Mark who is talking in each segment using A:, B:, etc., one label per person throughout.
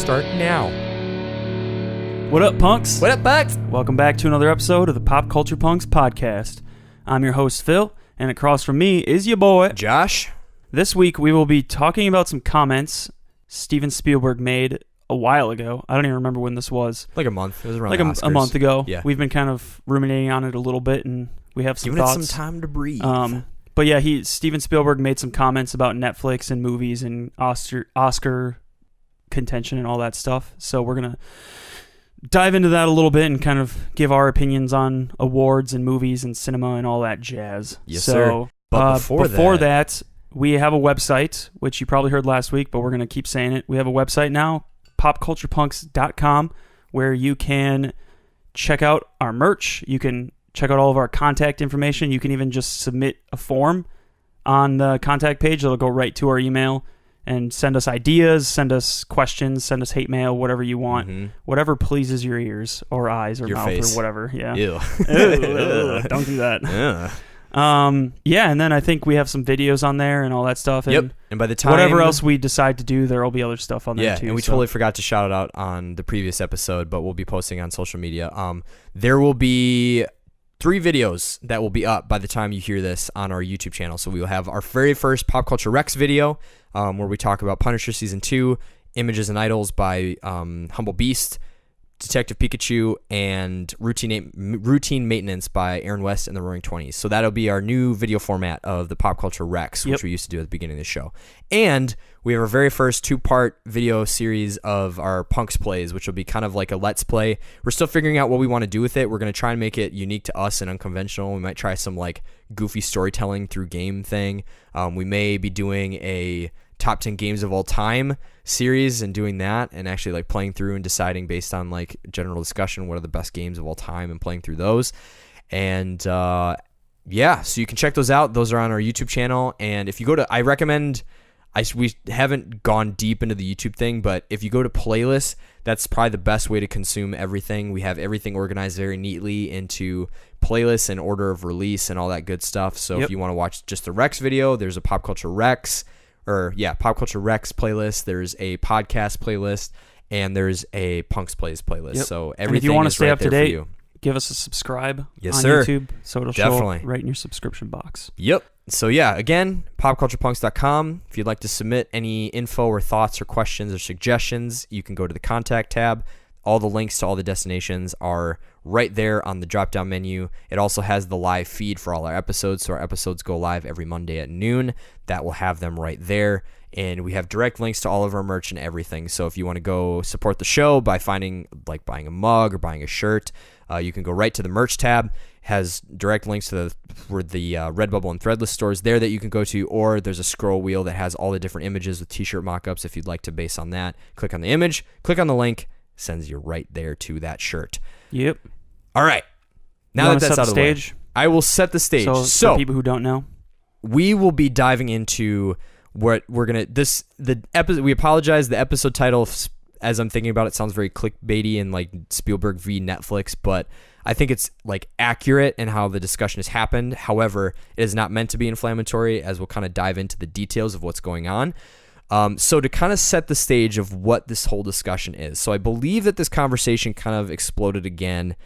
A: start now.
B: What up, punks?
A: What up, Bucks?
B: Welcome back to another episode of the Pop Culture Punks podcast. I'm your host, Phil, and across from me is your boy,
A: Josh.
B: This week, we will be talking about some comments Steven Spielberg made a while ago. I don't even remember when this was.
A: Like a month. It was around
B: like
A: the Oscars.
B: a month ago.
A: Yeah.
B: We've been kind of ruminating on it a little bit, and we have some
A: Giving
B: thoughts.
A: it some time to breathe.
B: But yeah, Steven Spielberg made some comments about Netflix and movies and Oscar contention and all that stuff. So we're going to dive into that a little bit and kind of give our opinions on awards and movies and cinema and all that jazz.
A: Yes, sir. But
B: before that, we have a website, which you probably heard last week, but we're going to keep saying it. We have a website now, popculturepunks.com, where you can check out our merch. You can check out all of our contact information. You can even just submit a form on the contact page. It'll go right to our email and send us ideas, send us questions, send us hate mail, whatever you want. Mm-hmm. Whatever pleases your ears or eyes or
A: your
B: mouth
A: face.
B: Or whatever. Yeah.
A: Ew.
B: Ew, don't do that. Yeah, and then I think we have some videos on there and all that stuff. And
A: and by the time
B: whatever else we decide to do, there will be other stuff on there too.
A: Yeah, and we totally forgot to shout it out on the previous episode, but we'll be posting on social media. There will be 3 videos that will be up by the time you hear this on our YouTube channel. So we will have our very first Pop Culture Rex video, where we talk about Punisher Season 2, Images and Idols by Humble Beast, Detective Pikachu, and Routine Maintenance by Aaron West and the Roaring Twenties. So that'll be our new video format of the Pop Culture Rex, which we used to do at the beginning of the show. And we have our very first 2-part video series of our Punks Plays, which will be kind of like a Let's Play. We're still figuring out what we want to do with it. We're going to try and make it unique to us and unconventional. We might try some like goofy storytelling through game thing. We may be doing a top 10 games of all time series and doing that and actually like playing through and deciding based on like general discussion what are the best games of all time and playing through those. And so you can check those out. Those are on our YouTube channel. And if you go to, I recommend, we haven't gone deep into the YouTube thing, but if you go to playlists, that's probably the best way to consume everything. We have everything organized very neatly into playlists and order of release and all that good stuff. So if you want to watch just the Rex video, there's a Pop Culture Rex Pop Culture Rex playlist. There's a podcast playlist, and there's a Punks Plays playlist. So everything
B: and if you want to stay
A: right
B: up to
A: there
B: date,
A: for you.
B: Give us a subscribe on YouTube, so it'll show up right in your subscription box.
A: Yep. So again, popculturepunks.com. If you'd like to submit any info or thoughts or questions or suggestions, you can go to the contact tab. All the links to all the destinations are right there on the drop-down menu. It also has the live feed for all our episodes, so our episodes go live every Monday at noon. That will have them right there, and we have direct links to all of our merch and everything. So if you want to go support the show by buying a mug or buying a shirt, you can go right to the merch tab. It has direct links to the Redbubble and Threadless stores there that you can go to, or there's a scroll wheel that has all the different images with t-shirt mock-ups if you'd like to base on that. Click on the image, click on the link, sends you right there to that shirt.
B: Yep.
A: All right. Now that that's out of the way, I will set the stage.
B: So for people who don't know,
A: we will be diving into what we're gonna. The episode. We apologize. The episode title, as I'm thinking about it, sounds very clickbaity and like Spielberg v Netflix, but I think it's like accurate in how the discussion has happened. However, it is not meant to be inflammatory, as we'll kind of dive into the details of what's going on. So to kind of set the stage of what this whole discussion is. So I believe that this conversation kind of exploded again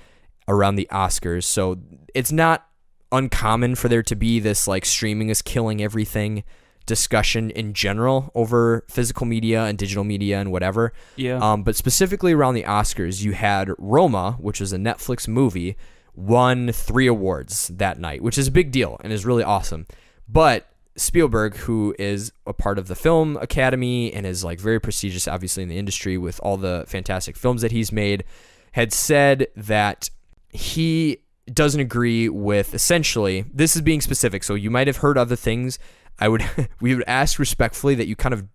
A: around the Oscars. So it's not uncommon for there to be this like streaming is killing everything discussion in general over physical media and digital media and whatever.
B: Yeah.
A: But specifically around the Oscars, you had Roma, which was a Netflix movie, won 3 awards that night, which is a big deal and is really awesome. But Spielberg, who is a part of the Film Academy and is like very prestigious, obviously, in the industry with all the fantastic films that he's made, had said that he doesn't agree with, essentially, this is being specific, so you might have heard other things. We would ask respectfully that you kind of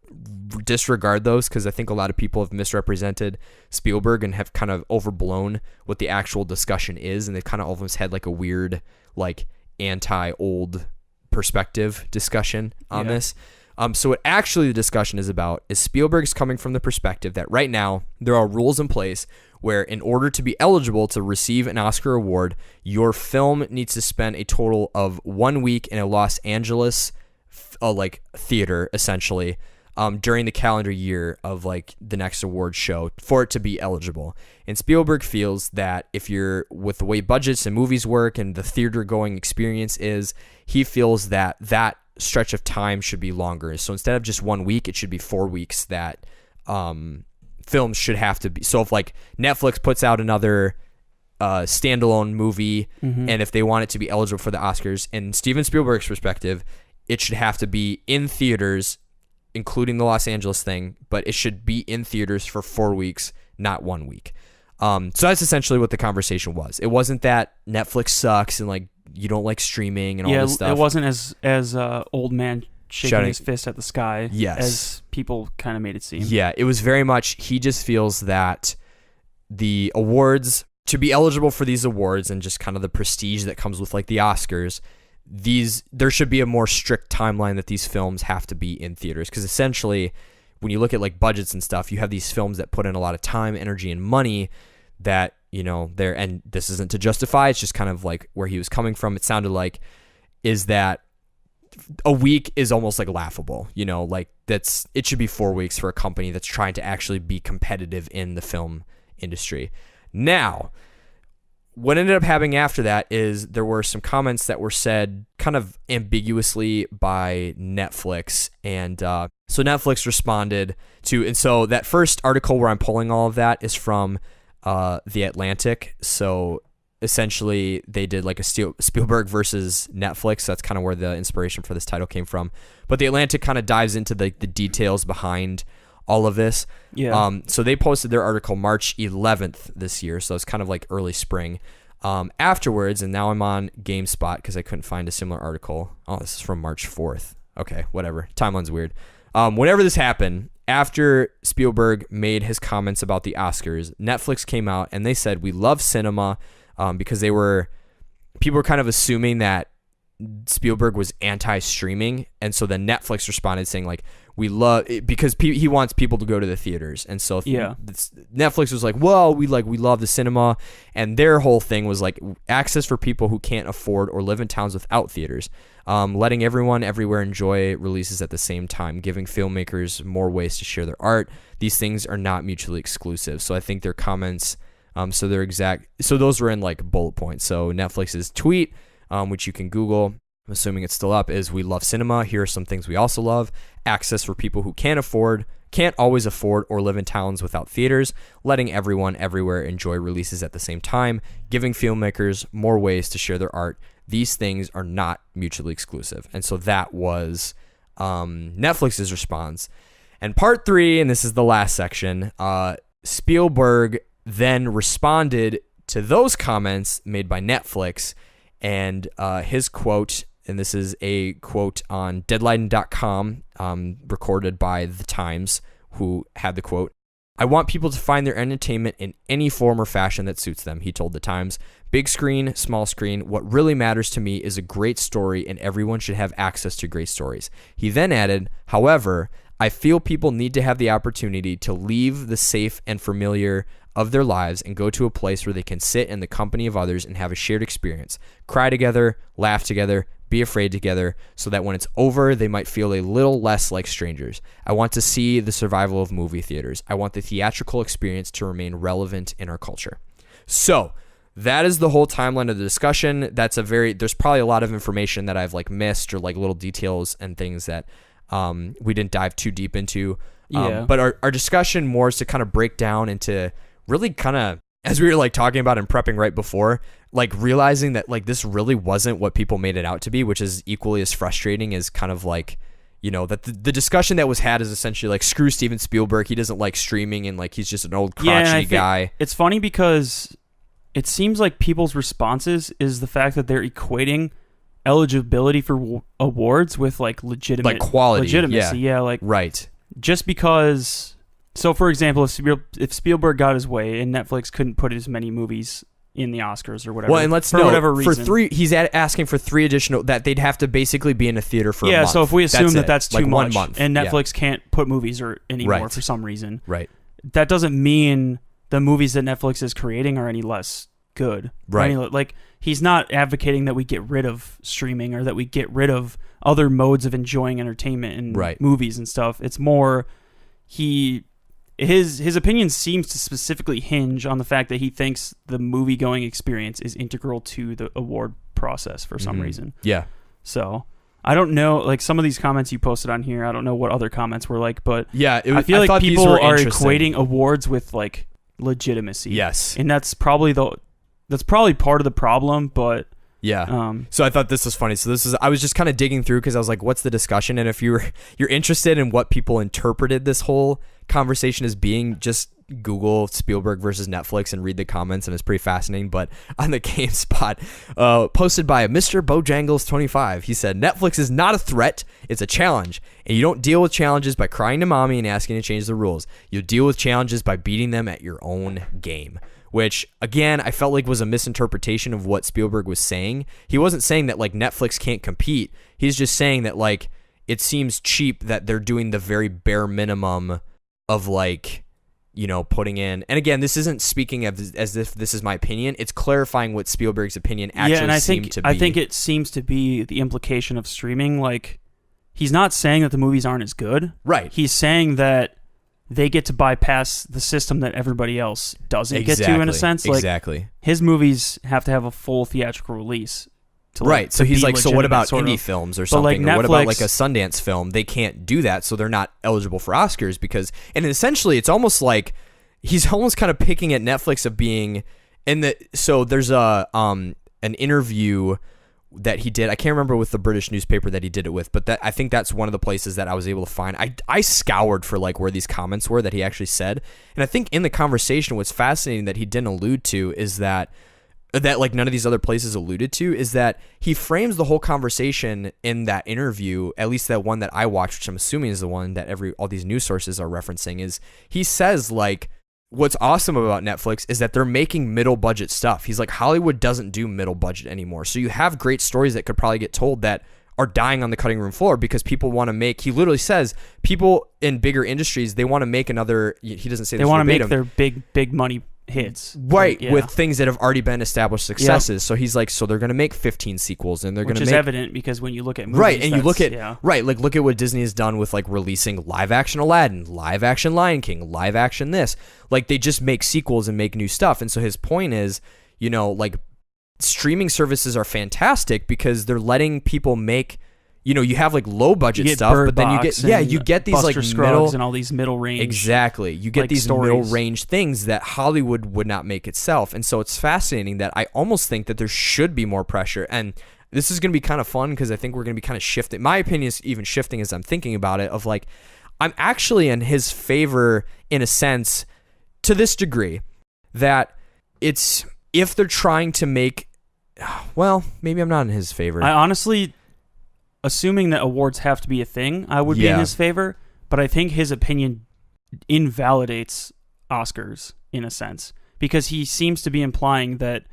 A: disregard those, because I think a lot of people have misrepresented Spielberg and have kind of overblown what the actual discussion is, and they've kind of almost had like a weird like anti-old perspective discussion on this. So what actually the discussion is about is Spielberg's coming from the perspective that right now there are rules in place where in order to be eligible to receive an Oscar award, your film needs to spend a total of 1 week in a Los Angeles like theater, essentially, during the calendar year of like the next award show for it to be eligible. And Spielberg feels that if you're with the way budgets and movies work and the theater going experience is, he feels that that stretch of time should be longer. So instead of just 1 week, it should be 4 weeks that films should have to be. So if like Netflix puts out another standalone movie, and if they want it to be eligible for the Oscars, in Steven Spielberg's perspective, it should have to be in theaters, including the Los Angeles thing, but it should be in theaters for 4 weeks, not 1 week. So that's essentially what the conversation was. It wasn't that Netflix sucks and like you don't like streaming and all this stuff.
B: It wasn't as old man shaking his fist at the sky as people kind of made it seem. Yeah,
A: it was very much, he just feels that the awards, to be eligible for these awards and just kind of the prestige that comes with like the Oscars, there should be a more strict timeline that these films have to be in theaters. Because essentially, when you look at like budgets and stuff, you have these films that put in a lot of time, energy, and money that, and this isn't to justify, it's just kind of like where he was coming from. It sounded like is that a week is almost like laughable, like it should be 4 weeks for a company that's trying to actually be competitive in the film industry. Now, what ended up happening after that is there were some comments that were said kind of ambiguously by Netflix. And so Netflix responded to, and so that first article where I'm pulling all of that is from The Atlantic. So essentially they did like a Spielberg versus Netflix. That's kind of where the inspiration for this title came from. But The Atlantic kind of dives into the details behind all of this.
B: Yeah.
A: So they posted their article March 11th this year. So it's kind of like early spring. Afterwards, and now I'm on GameSpot because I couldn't find a similar article. Oh, this is from March 4th. Okay, whatever. Timeline's weird. Whenever this happened, after Spielberg made his comments about the Oscars, Netflix came out and they said, we love cinema, because people were kind of assuming that Spielberg was anti-streaming. And so then Netflix responded saying like, we love it because he wants people to go to the theaters. And so Netflix was like, well, we love the cinema. And their whole thing was like access for people who can't afford or live in towns without theaters, letting everyone everywhere enjoy releases at the same time, giving filmmakers more ways to share their art. These things are not mutually exclusive. So I think their comments, so those were in like bullet points. So Netflix's tweet, which you can Google, I'm assuming it's still up, is we love cinema. Here are some things we also love. Access for people who can't always afford or live in towns without theaters, letting everyone everywhere enjoy releases at the same time, giving filmmakers more ways to share their art. These things are not mutually exclusive. And so that was Netflix's response. And part 3, and this is the last section, Spielberg then responded to those comments made by Netflix, and his quote, and this is a quote on Deadline.com, recorded by The Times, who had the quote, "I want people to find their entertainment in any form or fashion that suits them," he told The Times. "Big screen, small screen, what really matters to me is a great story, and everyone should have access to great stories." He then added, "However, I feel people need to have the opportunity to leave the safe and familiar of their lives and go to a place where they can sit in the company of others and have a shared experience, cry together, laugh together, be afraid together, so that when it's over, they might feel a little less like strangers. I want to see the survival of movie theaters. I want the theatrical experience to remain relevant in our culture." So that is the whole timeline of the discussion. There's probably a lot of information that I've like missed, or like little details and things that we didn't dive too deep into. But our discussion more is to kind of break down into really kind of, as we were like talking about and prepping right before, like realizing that like this really wasn't what people made it out to be, which is equally as frustrating as kind of like, that the discussion that was had is essentially like, screw Steven Spielberg. He doesn't like streaming, and like he's just an old crotchety guy.
B: It's funny because it seems like people's responses is the fact that they're equating eligibility for awards with like legitimate,
A: like quality,
B: legitimacy. Yeah, like
A: right.
B: Just because. So, for example, if Spielberg got his way and Netflix couldn't put as many movies in the Oscars or whatever,
A: well, and let's
B: for
A: know,
B: whatever reason,
A: for 3, he's asking for 3 additional, that they'd have to basically be in a theater for a month.
B: Yeah, so if we assume that's too
A: like
B: much,
A: 1 month,
B: and Netflix can't put movies anymore for some reason, that doesn't mean the movies that Netflix is creating are any less good.
A: Right.
B: Like he's not advocating that we get rid of streaming or that we get rid of other modes of enjoying entertainment and movies and stuff. It's more his opinion seems to specifically hinge on the fact that he thinks the movie going experience is integral to the award process for some reason.
A: Yeah.
B: So I don't know, like some of these comments you posted on here, I don't know what other comments were like, but
A: yeah,
B: I feel like people are equating awards with like legitimacy.
A: Yes.
B: And that's probably part of the problem, but
A: yeah. So I thought this was funny. So I was just kind of digging through because I was like, what's the discussion? And if you're interested in what people interpreted this whole conversation as being, just Google Spielberg versus Netflix and read the comments, and it's pretty fascinating. But on the GameSpot, posted by Mr. Bojangles25, he said, Netflix is not a threat, it's a challenge. And you don't deal with challenges by crying to mommy and asking to change the rules. You deal with challenges by beating them at your own game. Which, again, I felt like was a misinterpretation of what Spielberg was saying. He wasn't saying that, like, Netflix can't compete. He's just saying that, like, it seems cheap that they're doing the very bare minimum of, like, you know, putting in... And again, this isn't speaking of as if this is my opinion. It's clarifying what Spielberg's opinion actually seemed to be.
B: I think it seems to be the implication of streaming. Like, he's not saying that the movies aren't as good.
A: Right.
B: He's saying that they get to bypass the system that everybody else doesn't get to, in a sense. Like,
A: exactly.
B: His movies have to have a full theatrical release.
A: So he's like, so what about indie films or something?
B: Like Netflix,
A: or what about like a Sundance film? They can't do that, so they're not eligible for Oscars because... And essentially, it's almost like he's almost kind of picking at Netflix of being... So there's an interview that he did. I can't remember with the British newspaper that he did it with, but I think that's one of the places that I was able to find. I scoured for like where these comments were that he actually said, and I think in the conversation, what's fascinating that he didn't allude to is that like none of these other places alluded to is that he frames the whole conversation in that interview, at least that one that I watched, which I'm assuming is the one that all these news sources are referencing, is he says like, what's awesome about Netflix is that they're making middle budget stuff. He's like, Hollywood doesn't do middle budget anymore. So you have great stories that could probably get told that are dying on the cutting room floor because people want to make, he literally says, people in bigger industries, they want to make another, he doesn't say this verbatim.
B: They want to make their big money hits.
A: Right, with things that have already been established successes. Yep. So he's like, so they're going to make 15 sequels and they're going to make...
B: Which is evident because when you look at movies...
A: Right, and you look at... Yeah. Right, like look at what Disney has done with like releasing live action Aladdin, live action Lion King, live action this. Like they just make sequels and make new stuff. And so his point is, you know, like streaming services are fantastic because they're letting people make... You know, you have like low budget stuff, but then you get these like middle
B: and all these middle range.
A: Exactly. You get
B: like
A: these
B: stories.
A: middle range things that Hollywood would not make itself. And so it's fascinating that I almost think that there should be more pressure. And this is going to be kind of fun because I think we're going to be kind of shifting. My opinion is even shifting as I'm thinking about it of like, I'm actually in his favor in a sense to this degree that it's, if they're trying to make, well, maybe I'm not in his favor.
B: I honestly... Assuming that awards have to be a thing, I would be in his favor, but I think his opinion invalidates Oscars in a sense because he seems to be implying that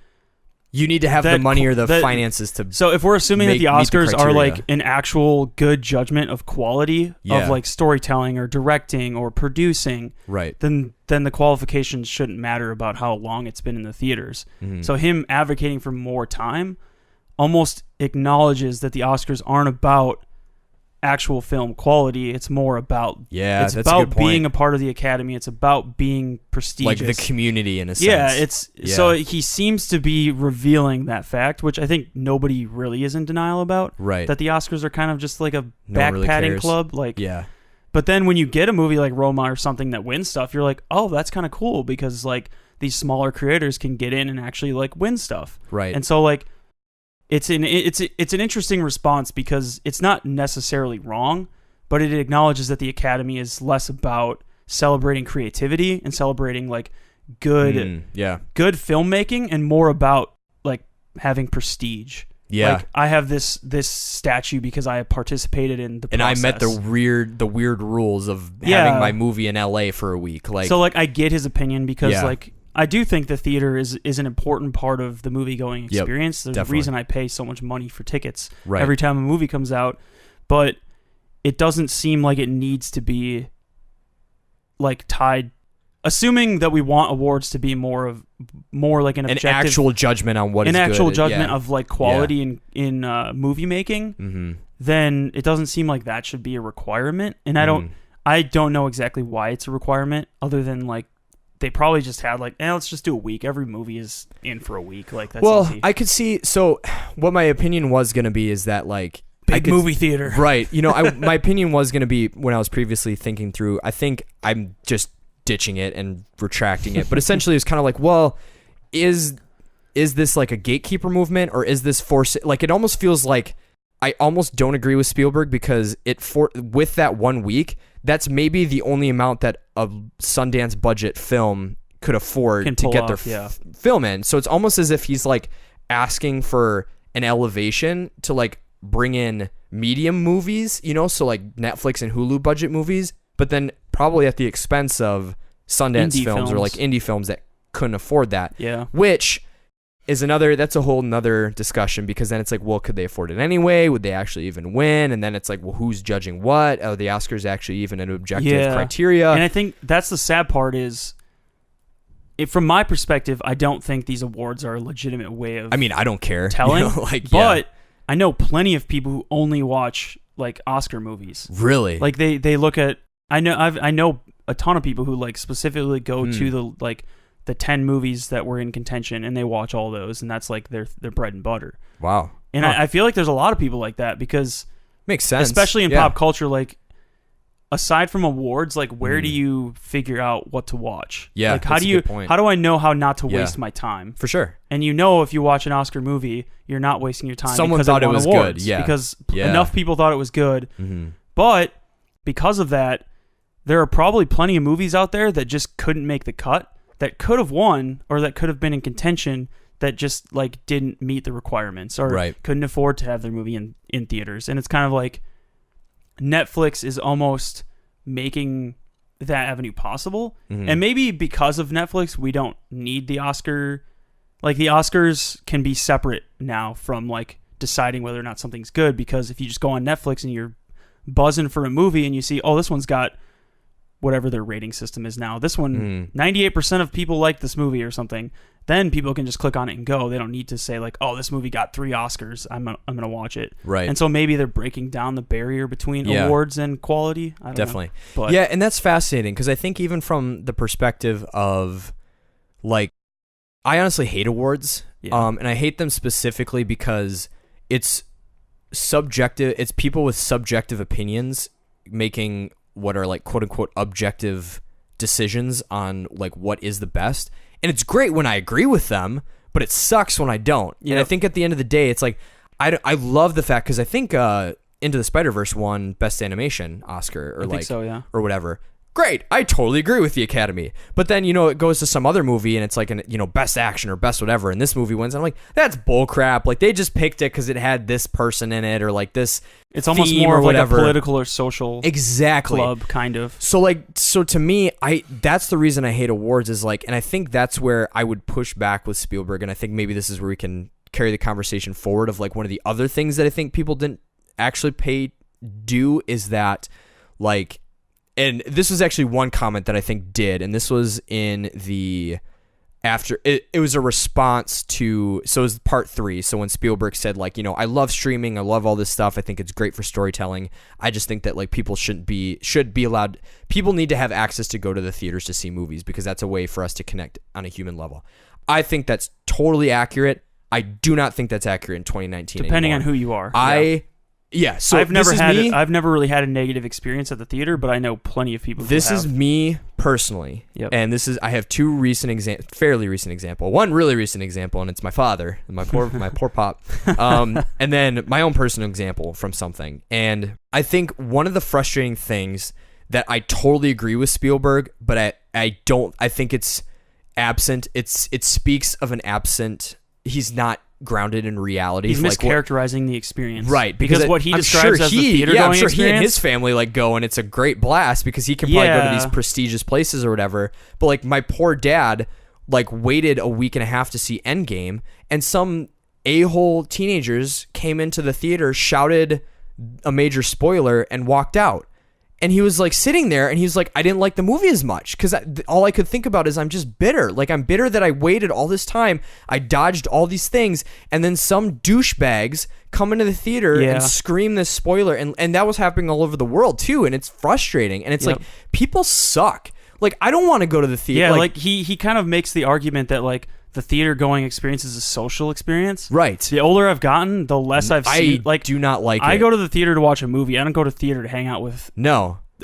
A: you need to have the money or the finances to.
B: So if we're assuming that the Oscars are like an actual good judgment of quality of like storytelling or directing or producing,
A: right?
B: Then the qualifications shouldn't matter about how long it's been in the theaters. Mm-hmm. So him advocating for more time almost acknowledges that the Oscars aren't about actual film quality. It's more about it's about being a part of the Academy. It's about being prestigious,
A: like the community in a sense.
B: So he seems to be revealing that fact, which I think nobody really is in denial about.
A: Right,
B: that the Oscars are kind of just like a back-patting club. Like but then when you get a movie like Roma or something that wins stuff, you're like, oh, that's kind of cool because like these smaller creators can get in and actually like win stuff.
A: Right,
B: and so like. It's an interesting response because it's not necessarily wrong, but it acknowledges that the Academy is less about celebrating creativity and celebrating like good filmmaking and more about like having prestige.
A: Yeah,
B: like I have this statue because I have participated in the process.
A: And I met the weird rules of having my movie in LA for a week. Like
B: so, like I get his opinion because like. I do think the theater is an important part of the movie-going experience. There's a reason I pay so much money for tickets every time a movie comes out, but it doesn't seem like it needs to be like tied assuming that we want awards to be more like an objective,
A: actual judgment on what is
B: an
A: good.
B: actual judgment
A: Yeah.
B: of like quality in movie making,
A: Mm-hmm.
B: then it doesn't seem like that should be a requirement. And I don't know exactly why it's a requirement, other than like they probably just had like, let's just do a week. Every movie is in for a week. Like that's easy.
A: I could see. So what my opinion was going to be is that like
B: Big movie theater.
A: Right. You know, my opinion was going to be, when I was previously thinking through, I think I'm just ditching it and retracting it. But essentially it's kind of like, well, is this like a gatekeeper movement, or is this like, it almost feels like I almost don't agree with Spielberg, because with that 1 week, that's maybe the only amount that a Sundance budget film could afford to get their film in. So it's almost as if he's like asking for an elevation to like bring in medium movies, you know, so like Netflix and Hulu budget movies, but then probably at the expense of Sundance films or like indie films that couldn't afford that.
B: Yeah.
A: Which is that's a whole nother discussion, because then it's like, well, could they afford it anyway? Would they actually even win? And then it's like, well, who's judging what? Are the Oscars actually even an objective criteria?
B: And I think that's the sad part is, from my perspective, I don't think these awards are a legitimate way of
A: I mean, I don't care.
B: Telling,
A: you know, like,
B: but I know plenty of people who only watch like Oscar movies.
A: Really?
B: Like they look at, I know a ton of people who like specifically go to the 10 movies that were in contention, and they watch all those, and that's like their bread and butter.
A: Wow.
B: And I feel like there's a lot of people like that, because
A: makes sense,
B: especially in pop culture. Like, aside from awards, like where do you figure out what to watch?
A: Yeah,
B: like how do I know how not to waste my time?
A: For sure.
B: And you know, if you watch an Oscar movie, you're not wasting your time.
A: Someone
B: because
A: thought it was
B: awards,
A: good. Yeah.
B: Because enough people thought it was good.
A: Mm-hmm.
B: But because of that, there are probably plenty of movies out there that just couldn't make the cut, that could have won, or that could have been in contention, that just like didn't meet the requirements, or couldn't afford to have their movie in theaters. And it's kind of like Netflix is almost making that avenue possible. Mm-hmm. And maybe because of Netflix, we don't need the Oscar. Like, the Oscars can be separate now from like deciding whether or not something's good, because if you just go on Netflix and you're buzzing for a movie and you see, oh, this one's got whatever their rating system is now, this one 98% of people like this movie or something, then people can just click on it and go. They don't need to say like, oh, this movie got 3 Oscars, I'm gonna watch it.
A: Right.
B: And so maybe they're breaking down the barrier between awards and quality. I don't know. But
A: yeah, and that's fascinating, because I think even from the perspective of like, I honestly hate awards. And I hate them specifically because it's subjective. It's people with subjective opinions making what are like quote unquote objective decisions on like what is the best. And it's great when I agree with them, but it sucks when I don't. Yep. And I think at the end of the day, it's like, I love the fact, because I think Into the Spider-Verse won Best Animation Oscar, or or whatever. Great, I totally agree with the Academy. But then, you know, it goes to some other movie and it's like Best Action or Best whatever, and this movie wins. And I'm like, that's bullcrap. Like, they just picked it because it had this person in it, or like this.
B: It's almost more of like a political or social club kind of.
A: So to me, that's the reason I hate awards, is like, and I think that's where I would push back with Spielberg, and I think maybe this is where we can carry the conversation forward, of like one of the other things that I think people didn't actually pay due is that, like, and this was actually one comment that I think did, and this was in the it was a response to, so it was part 3. So when Spielberg said, like, you know, I love streaming, I love all this stuff, I think it's great for storytelling. I just think that like people should be allowed, people need to have access to go to the theaters to see movies, because that's a way for us to connect on a human level. I think that's totally accurate. I do not think that's accurate in 2019
B: depending
A: anymore.
B: on who you are.
A: So
B: I've never really had a negative experience at the theater, but I know plenty of people.
A: This is me personally, and I have 2 fairly recent example. One really recent example, and it's my father, my poor pop, and then my own personal example from something. And I think one of the frustrating things that I totally agree with Spielberg, but I don't. I think it's absent. It speaks of an absent. He's not grounded in reality.
B: He's mischaracterizing the experience,
A: right?
B: Because what he describes as the theater going experience,
A: he and his family like go, and it's a great blast because he can probably go to these prestigious places or whatever. But like, my poor dad like waited a week and a half to see Endgame, and some a-hole teenagers came into the theater, shouted a major spoiler, and walked out. And he was like sitting there and he was like, I didn't like the movie as much because all I could think about is I'm just bitter. Like, I'm bitter that I waited all this time. I dodged all these things. And then some douchebags come into the theater and scream this spoiler. And that was happening all over the world too. And it's frustrating. And it's like, people suck. Like, I don't want to go to the theater.
B: Yeah, like he kind of makes the argument that like the theater going experience is a social experience.
A: Right.
B: The older I've gotten, the less I've seen. Like,
A: do not like it.
B: I go to the theater to watch a movie. I don't go to theater to hang out with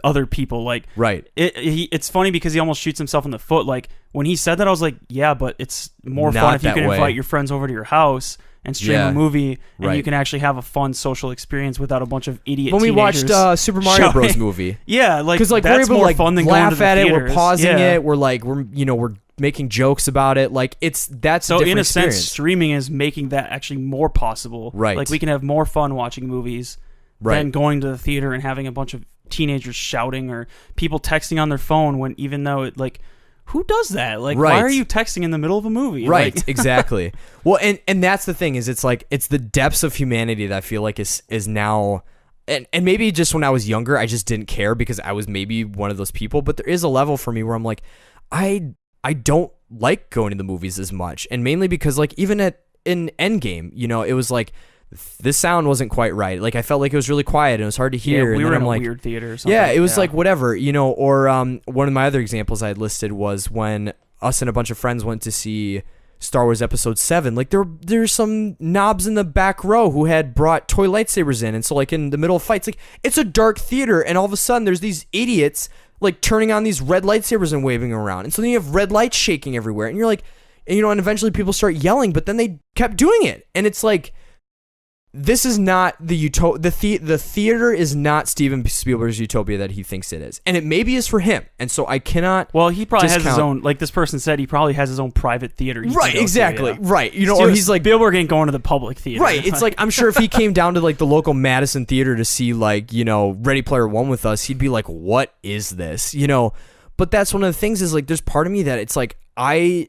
B: other people. Like,
A: right.
B: It's funny because he almost shoots himself in the foot. Like, when he said that, I was like, yeah, but it's more fun if you can invite your friends over to your house and stream a movie, and you can actually have a fun social experience without a bunch of idiot
A: when we
B: teenagers
A: watched Super Mario Bros. Movie.
B: Yeah, like,
A: because like
B: that's
A: we're able
B: more
A: to like
B: fun than
A: laugh
B: going to the
A: at
B: theaters.
A: it. We're pausing it. We're making jokes about it. Like, that's
B: so in a
A: experience.
B: sense, streaming is making that actually more possible.
A: Right.
B: Like, we can have more fun watching movies than going to the theater and having a bunch of teenagers shouting or people texting on their phone when, even though it, like, who does that? Like, why are you texting in the middle of a movie?
A: Right,
B: like,
A: exactly. Well, and that's the thing is, it's like, it's the depths of humanity that I feel like is now, and maybe just when I was younger, I just didn't care because I was maybe one of those people, but there is a level for me where I'm like, I don't like going to the movies as much, and mainly because, like, even in Endgame, it was like, this sound wasn't quite right. Like, I felt like it was really quiet and it was hard to hear.
B: Yeah, we
A: and
B: were in
A: I'm
B: a
A: like,
B: weird theater or something.
A: Yeah, it was like whatever, or one of my other examples I had listed was when us and a bunch of friends went to see Star Wars Episode 7. Like, there's some knobs in the back row who had brought toy lightsabers in, and so like in the middle of fights, like, it's a dark theater, and all of a sudden there's these idiots like turning on these red lightsabers and waving around, and so then you have red lights shaking everywhere, and you're like, and eventually people start yelling, but then they kept doing it, and it's like, this is not the theater is not Steven Spielberg's utopia that he thinks it is, and it maybe is for him, and so I cannot.
B: Well, he probably has his own. Like this person said, he probably has his own private theater.
A: Right, exactly.
B: To, yeah.
A: Right, or he's like,
B: Spielberg ain't going to the public theater.
A: Right, it's like, I'm sure if he came down to like the local Madison theater to see like Ready Player One with us, he'd be like, what is this? But that's one of the things is like, there's part of me that it's like I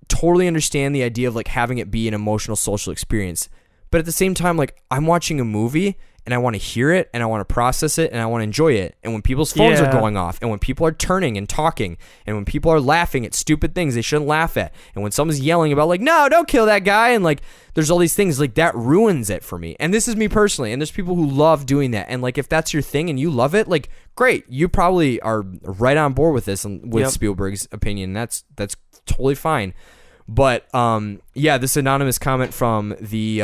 A: totally understand the idea of like having it be an emotional social experience, but at the same time, like, I'm watching a movie and I want to hear it and I want to process it and I want to enjoy it, and when people's phones are going off and when people are turning and talking and when people are laughing at stupid things they shouldn't laugh at, and when someone's yelling about like, no, don't kill that guy, and like there's all these things like that ruins it for me. And this is me personally, and there's people who love doing that, and like if that's your thing and you love it, like, great, you probably are right on board with this and with Spielberg's opinion. That's totally fine. But this anonymous comment from the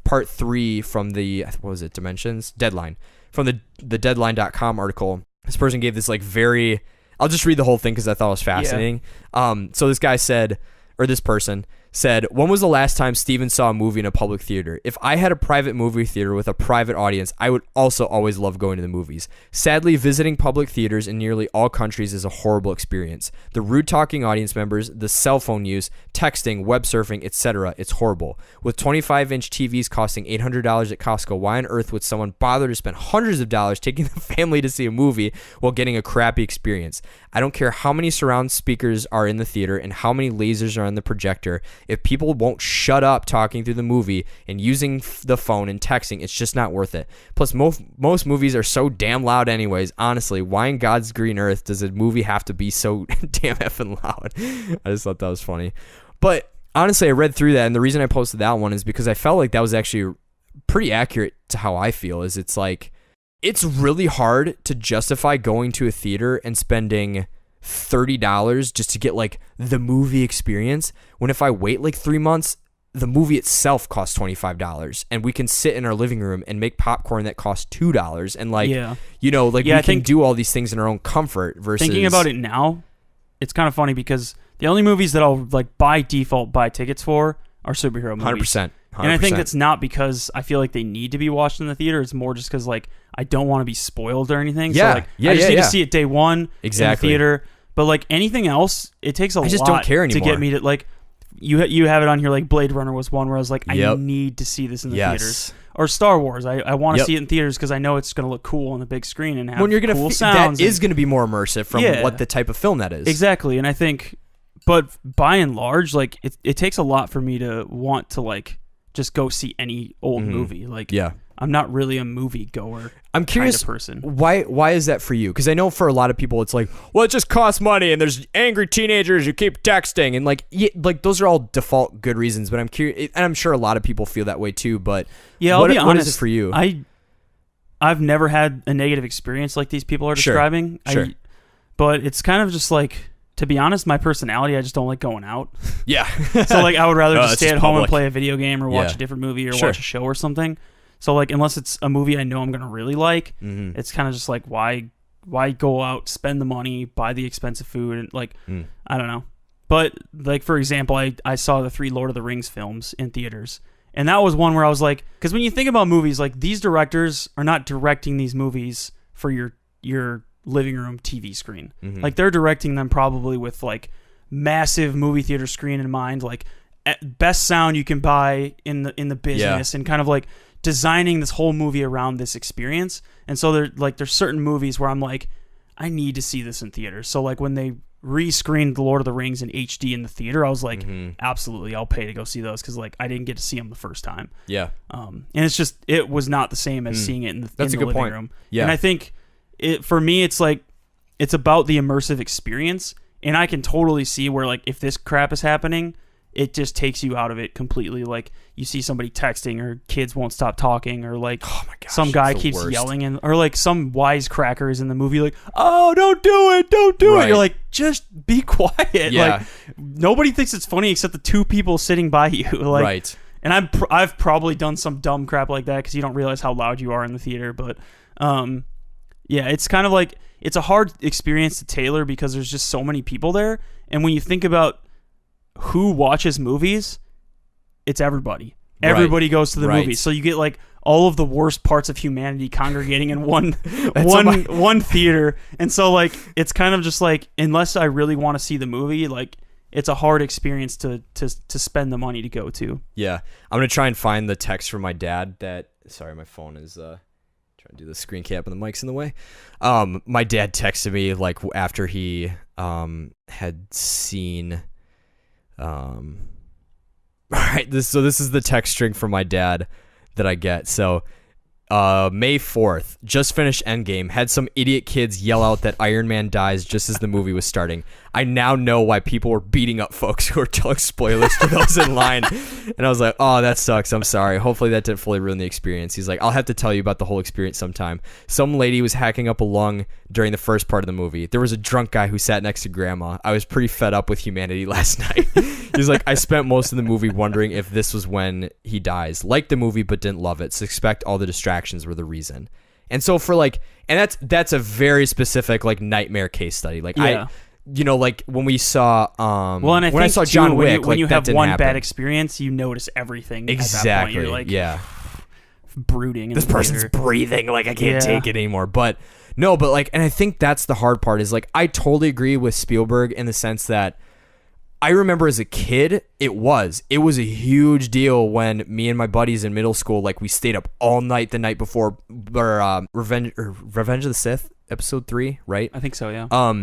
A: part 3 from the, what was it, Dimensions? Deadline. From the Deadline.com article. This person gave this like very, I'll just read the whole thing because I thought it was fascinating. So this guy said, or this person said, when was the last time Steven saw a movie in a public theater? If I had a private movie theater with a private audience, I would also always love going to the movies. Sadly, visiting public theaters in nearly all countries is a horrible experience. The rude talking audience members, the cell phone use, texting, web surfing, etc. It's horrible. With 25-inch TVs costing $800 at Costco, why on earth would someone bother to spend hundreds of dollars taking the family to see a movie while getting a crappy experience? I don't care how many surround speakers are in the theater and how many lasers are on the projector. If people won't shut up talking through the movie and using the phone and texting, it's just not worth it. Plus, most movies are so damn loud anyways. Honestly, why in God's green earth does a movie have to be so damn effing loud? I just thought that was funny. But honestly, I read through that, and the reason I posted that one is because I felt like that was actually pretty accurate to how I feel. Is it's like, it's really hard to justify going to a theater and spending $30 just to get like the movie experience, when if I wait like 3 months, the movie itself costs $25 and we can sit in our living room and make popcorn that costs $2, and like we can do all these things in our own comfort. Versus
B: thinking about it now, it's kind of funny because the only movies that I'll like by default buy tickets for are superhero movies.
A: 100%.
B: And I think it's not because I feel like they need to be watched in the theater. It's more just because like I don't want to be spoiled or anything.
A: Yeah.
B: So like I just need to see it day one in the theater. But like anything else, it takes a lot
A: don't care
B: to get me to like. You have it on here like Blade Runner was one where I was like, I need to see this in the theaters. Or Star Wars, I want to see it in theaters because I know it's going to look cool on the big screen and have cool sounds.
A: That is going to be more immersive from what the type of film that is.
B: Exactly, and I think, but by and large, like it takes a lot for me to want to like just go see any old movie. Like I'm not really a movie goer.
A: I'm curious,
B: kind of person.
A: Why is that for you? Because I know for a lot of people, it's like, well, it just costs money, and there's angry teenagers who keep texting, and like those are all default good reasons. But I'm curious, and I'm sure a lot of people feel that way too. But
B: yeah, I'll be honest.
A: What is it for you?
B: I've never had a negative experience like these people are describing.
A: Sure.
B: But it's kind of just like, to be honest, my personality, I just don't like going out.
A: Yeah.
B: So like, I would rather just stay at home
A: public.
B: and play a video game or watch a different movie or watch a show or something. So like, unless it's a movie I know I'm gonna really like, it's kind of just like, why go out, spend the money, buy the expensive food, and like, I don't know. But like, for example, I saw the 3 Lord of the Rings films in theaters, and that was one where I was like, because when you think about movies, like, these directors are not directing these movies for your living room TV screen. Like, they're directing them probably with like massive movie theater screen in mind, like best sound you can buy in the business, and kind of like designing this whole movie around this experience. And so there's certain movies where I'm like, I need to see this in theaters. So like, when they re-screened The Lord of the Rings in HD in the theater, I was like, absolutely, I'll pay to go see those, because like, I didn't get to see them the first time. Yeah. And it's just, it was not the same as seeing it in the living room. Yeah. And I think for me, it's like, it's about the immersive experience, and I can totally see where like, if this crap is happening, it just takes you out of it completely. Like, you see somebody texting, or kids won't stop talking, or like, oh my gosh, some guy keeps yelling, or like some wisecracker is in the movie like, oh, don't do it. You're like, just be quiet. Like, nobody thinks it's funny except the 2 people sitting by you. Like, and I've probably done some dumb crap like that, because you don't realize how loud you are in the theater. But yeah, it's kind of like, it's a hard experience to tailor, because there's just so many people there. And when you think about who watches movies, it's everybody. Everybody goes to the movies. So you get like all of the worst parts of humanity congregating in one theater. And so like, it's kind of just like, unless I really want to see the movie, like, it's a hard experience to spend the money to go to. Yeah.
A: I'm going to try and find the text from my dad sorry, my phone is trying to do the screen cap and the mic's in the way. My dad texted me like after he had seen all right, this is the text string from my dad that I get. So May 4th, just finished Endgame, had some idiot kids yell out that Iron Man dies just as the movie was starting. I now know why people were beating up folks who were telling spoilers to those in line. And I was like, oh, that sucks. I'm sorry. Hopefully that didn't fully ruin the experience. He's like, I'll have to tell you about the whole experience sometime. Some lady was hacking up a lung during the first part of the movie. There was a drunk guy who sat next to grandma. I was pretty fed up with humanity last night. He's like, I spent most of the movie wondering if this was when he dies. Liked the movie, but didn't love it. Suspect all the distractions were the reason. And so for like, and that's a very specific like nightmare case study. Like like when we saw and I saw John Wick,
B: when you have one
A: happen.
B: bad experience, you notice everything.
A: Exactly.
B: At that point. You're like, brooding.
A: This person's breathing. Like, I can't take it anymore. But no, but like, and I think that's the hard part is like, I totally agree with Spielberg in the sense that I remember as a kid, it was a huge deal when me and my buddies in middle school, like, we stayed up all night the night before Revenge of the Sith episode 3, right?
B: I think so, yeah.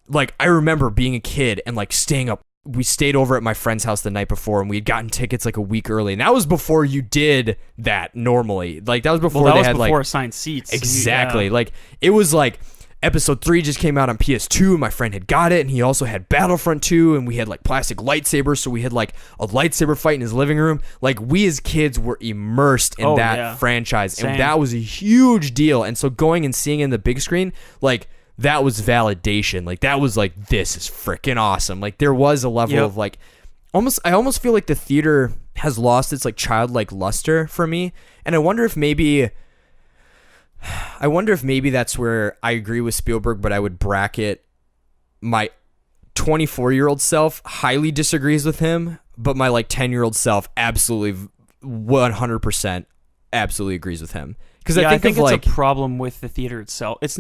A: Like, I remember being a kid and like staying up. We stayed over at my friend's house the night before, and we had gotten tickets like a week early. And that was before you did that normally. Like, that was before they had
B: before assigned seats.
A: Exactly. Like, it was like episode 3 just came out on PS2, and my friend had got it, and he also had Battlefront 2, and we had like plastic lightsabers, so we had like a lightsaber fight in his living room. Like, we as kids were immersed in that franchise, and that was a huge deal. And so going and seeing it in the big screen, like, that was validation. Like, that was like, this is freaking awesome. Like, there was a level of like, I almost feel like the theater has lost its like childlike luster for me. And I wonder if maybe that's where I agree with Spielberg, but I would bracket my 24-year-old self highly disagrees with him, but my like 10-year-old self absolutely 100% absolutely agrees with him. Because I think
B: it's a problem with the theater itself. It's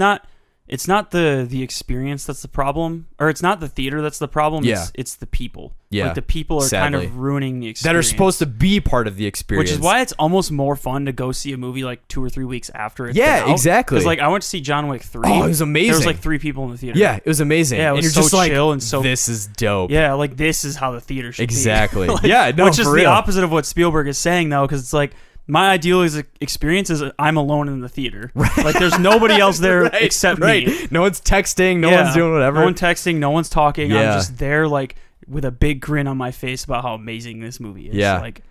B: not the experience that's the problem, or it's not the theater that's the problem. It's the people. Yeah, like, the people are kind of ruining the experience
A: that are supposed to be part of the experience.
B: Which is why it's almost more fun to go see a movie like 2 or 3 weeks after it's
A: been out.
B: Exactly. Because like, I went to see John Wick 3.
A: Oh, it was amazing.
B: There was like 3 people in the theater.
A: Yeah, it was amazing.
B: Yeah, it was
A: and
B: so
A: you're just
B: chill
A: like,
B: and so.
A: This is dope.
B: Yeah, like, this is how the theater should
A: be.
B: Like,
A: yeah, no,
B: which is
A: for real.
B: the opposite of what Spielberg is saying though, because it's like, my ideal experience is I'm alone in the theater. Right. Like there's nobody else there except me.
A: No one's texting. No one's doing whatever.
B: No one's texting. No one's talking. I'm just there like with a big grin on my face about how amazing this movie is.
A: Yeah.
B: Like,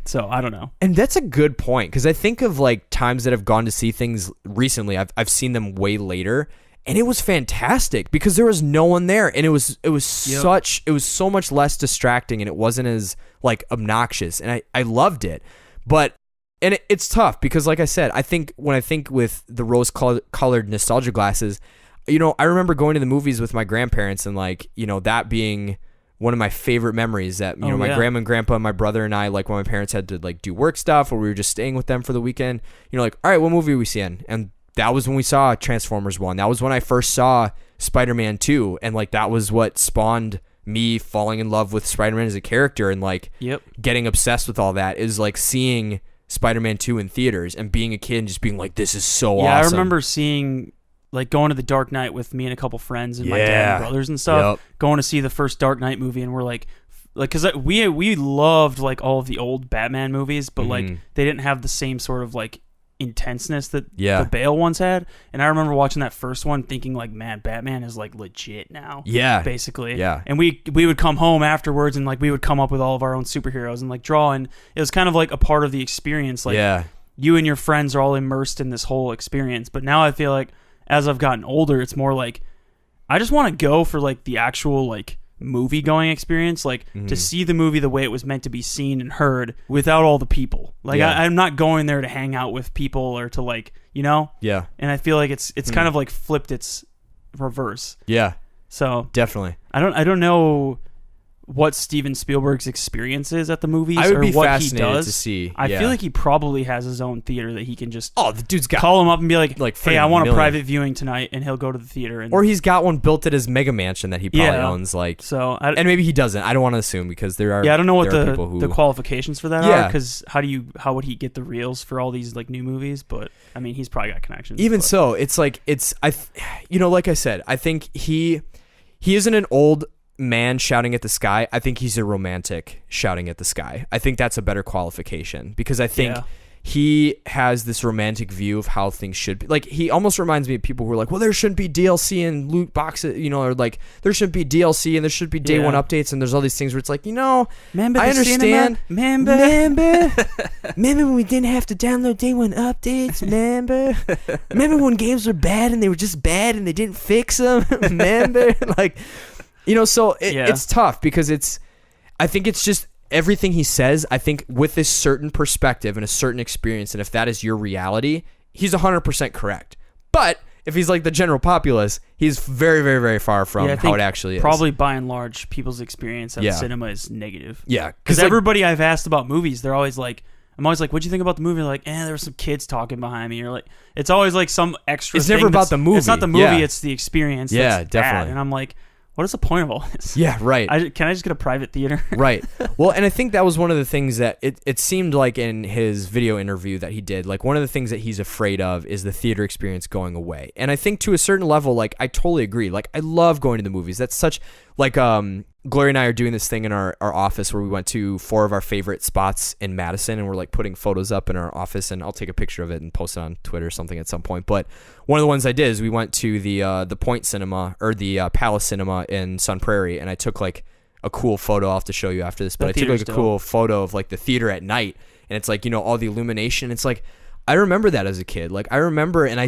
B: so I don't know.
A: And that's a good point, because I think of like times that I've gone to see things recently. I've seen them way later, and it was fantastic because there was no one there, and it was so much less distracting, and it wasn't as like obnoxious, and I loved it. But it's tough because, like I said, I think when I think with the rose-colored nostalgia glasses, I remember going to the movies with my grandparents, and like that being one of my favorite memories, that my grandma and grandpa and my brother and I, like when my parents had to like do work stuff or we were just staying with them for the weekend, like, all right, what movie are we seeing? And that was when we saw Transformers 1. That was when I first saw Spider-Man 2, and like that was what spawned me falling in love with Spider-Man as a character, and like getting obsessed with all that is like seeing Spider-Man 2 in theaters and being a kid and just being like, this is so awesome. Yeah,
B: I remember seeing like going to the Dark Knight with me and a couple friends and my dad and brothers and stuff, going to see the first Dark Knight movie, and we're like because we loved like all of the old Batman movies, but like they didn't have the same sort of like intenseness that the Bale ones had. And I remember watching that first one thinking like, man, Batman is like legit now. Yeah. Basically. Yeah. And we would come home afterwards and like we would come up with all of our own superheroes and like draw, and it was kind of like a part of the experience. Like you and your friends are all immersed in this whole experience. But now I feel like as I've gotten older, it's more like I just want to go for like the actual like movie going experience, like to see the movie the way it was meant to be seen and heard without all the people. Like I'm not going there to hang out with people or to like, and I feel like it's kind of like flipped its reverse. So
A: definitely
B: I don't know what Steven Spielberg's experience is at the movies.
A: I would be
B: fascinated
A: to see.
B: I feel like he probably has his own theater that he can just
A: the dude's got
B: call him up and be like hey, I want a private viewing tonight, and he'll go to the theater.
A: Or he's got one built at his mega mansion that he probably owns. Like and maybe he doesn't. I don't want to assume, because there are
B: I don't know what the qualifications for that are, because how would he get the reels for all these like new movies? But I mean, he's probably got connections.
A: Even so, it's like like I said, I think he isn't an old man shouting at the sky. I think he's a romantic shouting at the sky. I think that's a better qualification, because I think he has this romantic view of how things should be. Like, he almost reminds me of people who are like, well, there shouldn't be DLC and loot boxes, or like there shouldn't be DLC and there should be day one updates, and there's all these things where it's like, I understand. Remember when we didn't have to download day one updates? Remember when games were bad and they were just bad and they didn't fix them? Remember? Like, so it's tough, because I think it's just everything he says. I think with this certain perspective and a certain experience, and if that is your reality, he's 100% correct. But if he's like the general populace, he's very, very, very far from how it actually is.
B: Probably by and large, people's experience at cinema is negative.
A: Yeah.
B: Because everybody I've asked about movies, they're always like, I'm always like, what'd you think about the movie? They're like, there were some kids talking behind me. Or like, it's always like some extra
A: It's never about the movie.
B: It's not the movie, it's the experience.
A: Yeah,
B: that's
A: definitely.
B: bad. And I'm like, what is the point of all this?
A: Yeah, right.
B: Can I just get a private theater?
A: Right. Well, and I think that was one of the things that it seemed like in his video interview that he did, like one of the things that he's afraid of is the theater experience going away. And I think to a certain level, like I totally agree. Like I love going to the movies. That's such like Gloria and I are doing this thing in our office where we went to 4 of our favorite spots in Madison, and we're like putting photos up in our office, and I'll take a picture of it and post it on Twitter or something at some point. But one of the ones I did is we went to the Point Cinema, or the Palace Cinema in Sun Prairie, and I took like a cool photo. I'll have to show you after this, but I took like a cool photo of like the theater at night, and it's like, all the illumination. It's like, I remember that as a kid. Like I remember, and I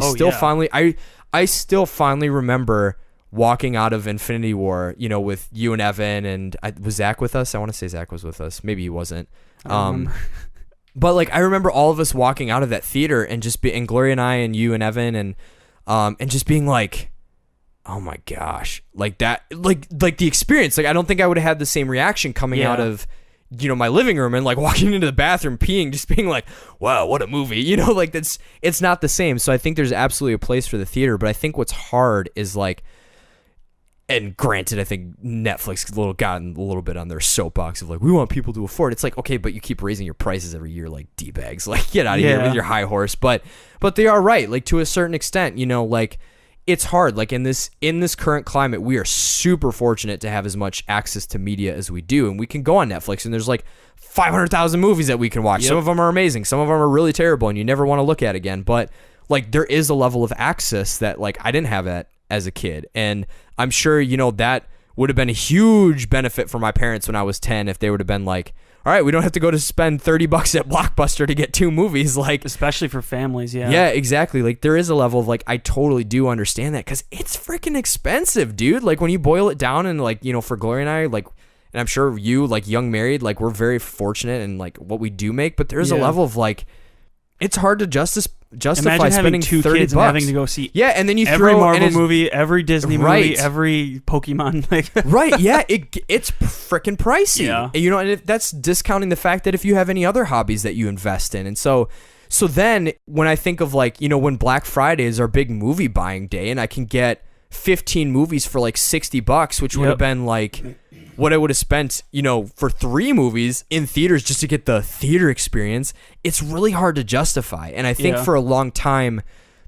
A: still finally remember walking out of Infinity War, with you and Evan, and was Zach with us? I want to say Zach was with us. Maybe he wasn't. But like I remember all of us walking out of that theater and and Gloria and I and you and Evan and just being like, oh my gosh, like that, like the experience. Like I don't think I would have had the same reaction coming out of my living room and like walking into the bathroom, peeing, just being like, wow, what a movie. Like it's not the same. So I think there's absolutely a place for the theater, but I think what's hard is like, and granted, I think Netflix gotten a little bit on their soapbox of like, we want people to afford. It's like, okay, but you keep raising your prices every year like D-bags. Like, get out of here with your high horse. But they are right. Like, to a certain extent, like, it's hard. Like in this current climate, we are super fortunate to have as much access to media as we do, and we can go on Netflix and there's like 500,000 movies that we can watch. Some of them are amazing, some of them are really terrible, and you never want to look at again. But like there is a level of access that like I didn't have that as a kid, and I'm sure that would have been a huge benefit for my parents when I was 10 if they would have been like, all right, we don't have to go to spend $30 at Blockbuster to get 2 movies. Like,
B: especially for families.
A: Yeah, exactly. Like there is a level of like, I totally do understand that, because it's freaking expensive, dude. Like when you boil it down, and like, for Gloria and I, like, and I'm sure you, like young married, like we're very fortunate in like what we do make, but there's a level of like, it's hard to justify
B: Imagine
A: spending
B: having 2
A: $30
B: kids and having to go see
A: and then you
B: every
A: throw
B: Marvel movie, every Disney movie, every Pokemon. Like
A: right, yeah, it's freaking pricey.
B: Yeah.
A: And that's discounting the fact that if you have any other hobbies that you invest in. And so then when I think of like, when Black Friday is our big movie buying day, and I can get 15 movies for like $60, which would have been like what I would have spent, for 3 movies in theaters just to get the theater experience, it's really hard to justify. And I think for a long time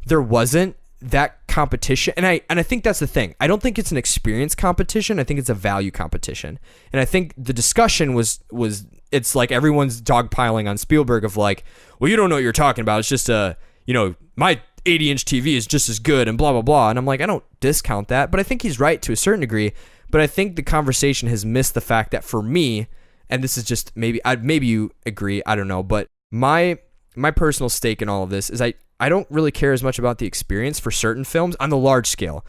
A: there wasn't that competition. And I think that's the thing. I don't think it's an experience competition. I think it's a value competition. And I think the discussion was it's like everyone's dogpiling on Spielberg of like, well, you don't know what you're talking about. It's just my 80-inch TV is just as good and blah, blah, blah. And I'm like, I don't discount that, but I think he's right to a certain degree. But I think the conversation has missed the fact that for me, and this is just maybe you agree, I don't know, but my personal stake in all of this is I don't really care as much about the experience for certain films on the large scale.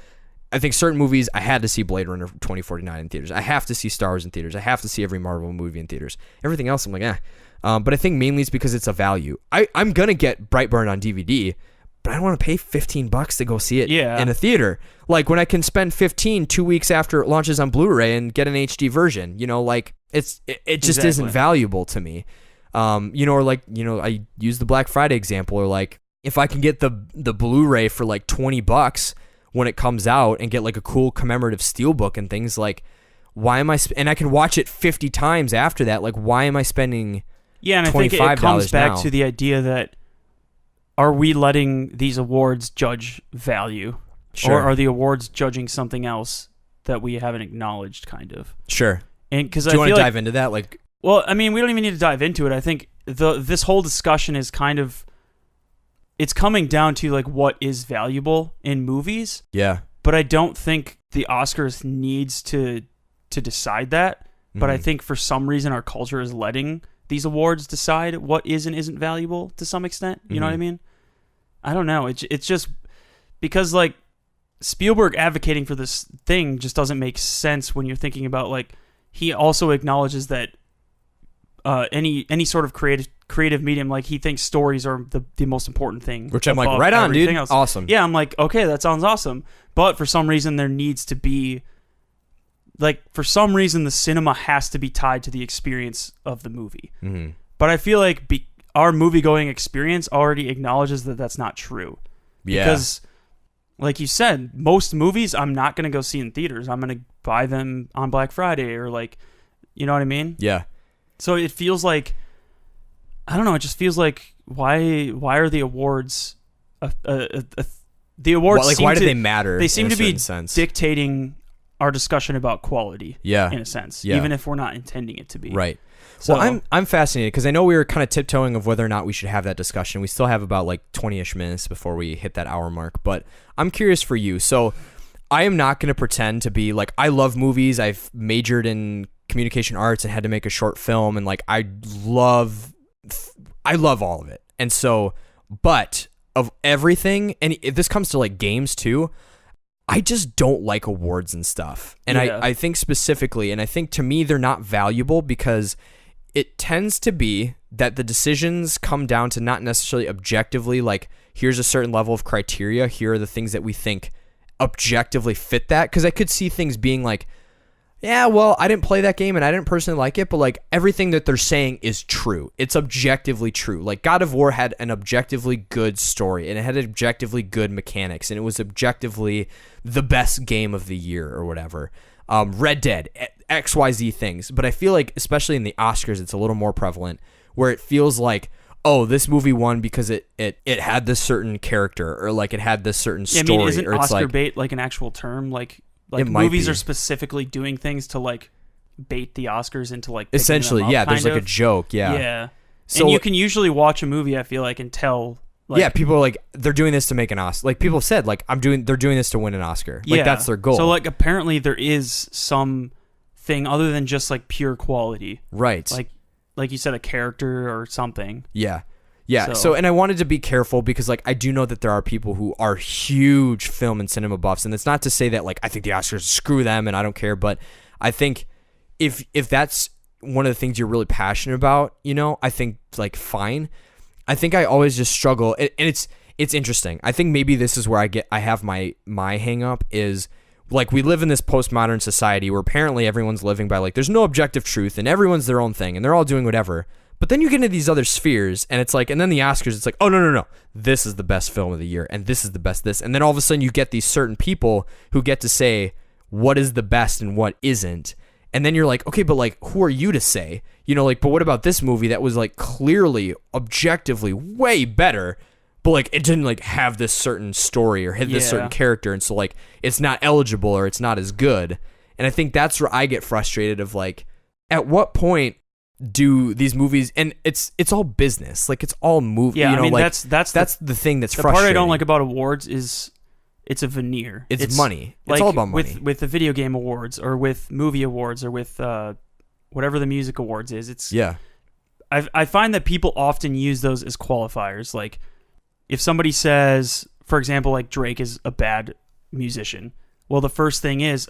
A: I think certain movies, I had to see Blade Runner 2049 in theaters. I have to see Star Wars in theaters. I have to see every Marvel movie in theaters. Everything else, I'm like, eh. But I think mainly it's because it's a value. I'm going to get Brightburn on DVD, but I don't want to pay $15 to go see it in a theater. Like when I can spend 15 2 weeks after it launches on Blu-ray and get an HD version, like it just isn't valuable to me. Or like, I use the Black Friday example, or like if I can get the Blu-ray for like $20 when it comes out and get like a cool commemorative steelbook and things, like why am I and I can watch it 50 times after that, like why am I spending
B: and I think it comes back to the idea that, are we letting these awards judge value?
A: Sure.
B: Or are the awards judging something else that we haven't acknowledged, kind of?
A: Sure.
B: And because
A: do you want to dive into that? Like,
B: well, I mean, we don't even need to dive into it. I think this whole discussion is kind of, it's coming down to like what is valuable in movies.
A: Yeah.
B: But I don't think the Oscars needs to decide that. But I think for some reason our culture is letting these awards decide what is and isn't valuable to some extent. You know what I mean? I don't know. It's just because like Spielberg advocating for this thing just doesn't make sense when you're thinking about like, he also acknowledges that any sort of creative medium, like he thinks stories are the most important thing.
A: Which I'm like, right on, dude.
B: Else.
A: Awesome.
B: Yeah, I'm like, okay, that sounds awesome. But for some reason there needs to be, like, for some reason the cinema has to be tied to the experience of the movie. Mm-hmm. But I feel like our movie-going experience already acknowledges that that's not true.
A: Yeah.
B: Because, like you said, most movies I'm not going to go see in theaters. I'm going to buy them on Black Friday or like, you know what I mean?
A: Yeah.
B: So it feels like, I don't know, it just feels like, why are the awards the awards
A: like, why do they matter?
B: They seem to be
A: sense?
B: Dictating our discussion about quality, in a sense, even if we're not intending it to be.
A: Right.
B: So,
A: well, I'm fascinated because I know we were kind of tiptoeing of whether or not we should have that discussion. We still have about like 20-ish minutes before we hit that hour mark, but I'm curious for you. So I am not going to pretend to be like, I love movies. I've majored in communication arts and had to make a short film, and like I love all of it. And so, but of everything, and if this comes to like games too, I just don't like awards and stuff. And I think specifically, and I think to me they're not valuable because it tends to be that the decisions come down to not necessarily objectively, like here's a certain level of criteria, here are the things that we think objectively fit that. Because I could see things being like, yeah, well, I didn't play that game and I didn't personally like it, but like everything that they're saying is true. It's objectively true. Like God of War had an objectively good story and it had objectively good mechanics and it was objectively the best game of the year or whatever. Red Dead, XYZ things. But I feel like, especially in the Oscars, it's a little more prevalent where it feels like, oh, this movie won because it had this certain character, or like it had this certain story.
B: I mean, isn't
A: or it's
B: Oscar
A: like,
B: bait like an actual term? Like
A: it might
B: movies
A: be.
B: are specifically doing things to like bait the Oscars into like picking
A: Essentially,
B: them up,
A: yeah. There's
B: kind
A: like
B: of.
A: a joke, yeah.
B: Yeah.
A: So
B: and you can usually watch a movie, I feel like, and tell. Like,
A: yeah, people are like, they're doing this to make an Oscar. Like people have said, like they're doing this to win an Oscar. Like that's their goal.
B: So like apparently there is some thing other than just like pure quality.
A: Right.
B: Like you said, a character or something.
A: Yeah. Yeah. So, and I wanted to be careful because like I do know that there are people who are huge film and cinema buffs, and it's not to say that like I think the Oscars screw them and I don't care, but I think if that's one of the things you're really passionate about, you know, I think like fine. I think I always just struggle, and it's interesting. I think maybe this is where I have my hang up is like we live in this postmodern society where apparently everyone's living by like there's no objective truth and everyone's their own thing and they're all doing whatever. But then you get into these other spheres and it's like, and then the Oscars, it's like, oh no, this is the best film of the year and this is the best this, and then all of a sudden you get these certain people who get to say what is the best and what isn't. And then you're like, okay, but like, who are you to say? You know, like, but what about this movie that was like clearly, objectively way better, but like it didn't like have this certain story or hit this certain character, and so like it's not eligible or it's not as good. And I think that's where I get frustrated of like, at what point do these movies, and it's all business, like it's all movie.
B: Yeah,
A: you know,
B: I mean
A: like
B: that's
A: the thing that's
B: the
A: frustrating.
B: part I don't like about awards is it's a veneer.
A: It's money. It's
B: like
A: all about money.
B: With the video game awards or with movie awards or with whatever the music awards is. It's I find that people often use those as qualifiers. Like if somebody says, for example, like Drake is a bad musician. Well, the first thing is,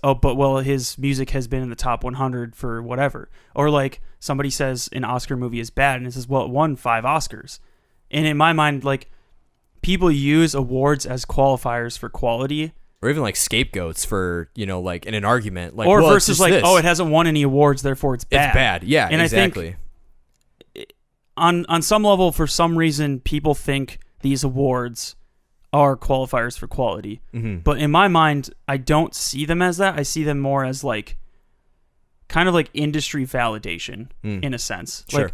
B: his music has been in the top 100 for whatever. Or like somebody says an Oscar movie is bad and it says, well, it won 5 Oscars. And in my mind, like, people use awards as qualifiers for quality,
A: or even like scapegoats for, you know, like in an argument, like,
B: or
A: well,
B: versus like,
A: this.
B: oh, it hasn't won any awards, therefore it's bad.
A: It's bad, yeah,
B: and
A: exactly.
B: I think on some level, for some reason, people think these awards are qualifiers for quality, but in my mind, I don't see them as that. I see them more as like kind of like industry validation in a sense.
A: Sure.
B: Like,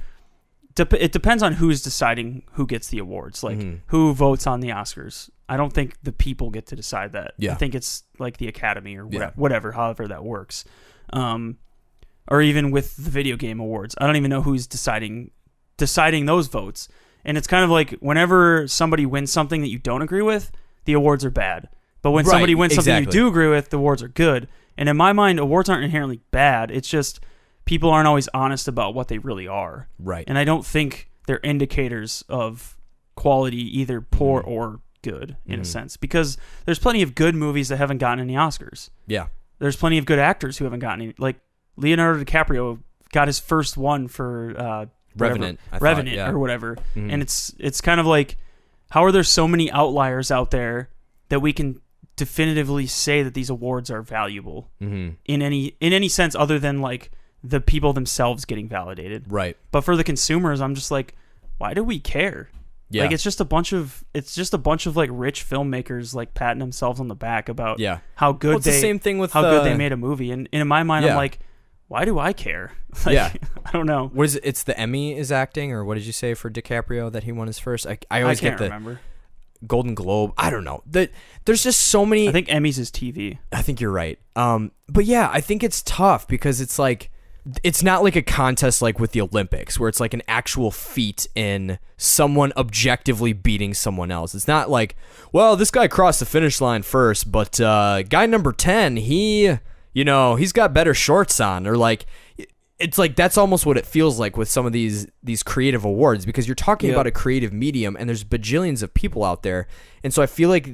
B: it depends on who's deciding who gets the awards, like who votes on the Oscars. I don't think the people get to decide that.
A: Yeah.
B: I think it's like the Academy or whatever, however that works. Or even with the video game awards, I don't even know who's deciding those votes. And it's kind of like whenever somebody wins something that you don't agree with, the awards are bad. But when somebody wins something you do agree with, the awards are good. And in my mind, awards aren't inherently bad. It's just people aren't always honest about what they really are.
A: Right.
B: And I don't think they're indicators of quality, either poor or good, in a sense. Because there's plenty of good movies that haven't gotten any Oscars.
A: Yeah.
B: There's plenty of good actors who haven't gotten any. Like, Leonardo DiCaprio got his first one for
A: Revenant.
B: Or whatever. And it's kind of like, how are there so many outliers out there that we can definitively say that these awards are valuable in any sense other than like the people themselves getting validated.
A: Right.
B: But for the consumers, I'm just like, why do we care?
A: Yeah.
B: Like it's just a bunch of like rich filmmakers like patting themselves on the back about how good
A: it's the same thing with
B: good they made a movie. And in my mind, I'm like, why do I care? Like, I don't know.
A: What is it? It's the Emmy is acting, or what did you say for DiCaprio that he won his first? I always
B: can't
A: get the
B: remember.
A: Golden Globe. I don't know. There's just so many.
B: I think Emmys is TV.
A: I think you're right. But yeah, I think it's tough because it's like, it's not like a contest like with the Olympics where it's like an actual feat in someone objectively beating someone else. It's not like, well, this guy crossed the finish line first, but guy number 10, he's got better shorts on, or like, it's like that's almost what it feels like with some of these creative awards, because you're talking about a creative medium and there's bajillions of people out there. And so I feel like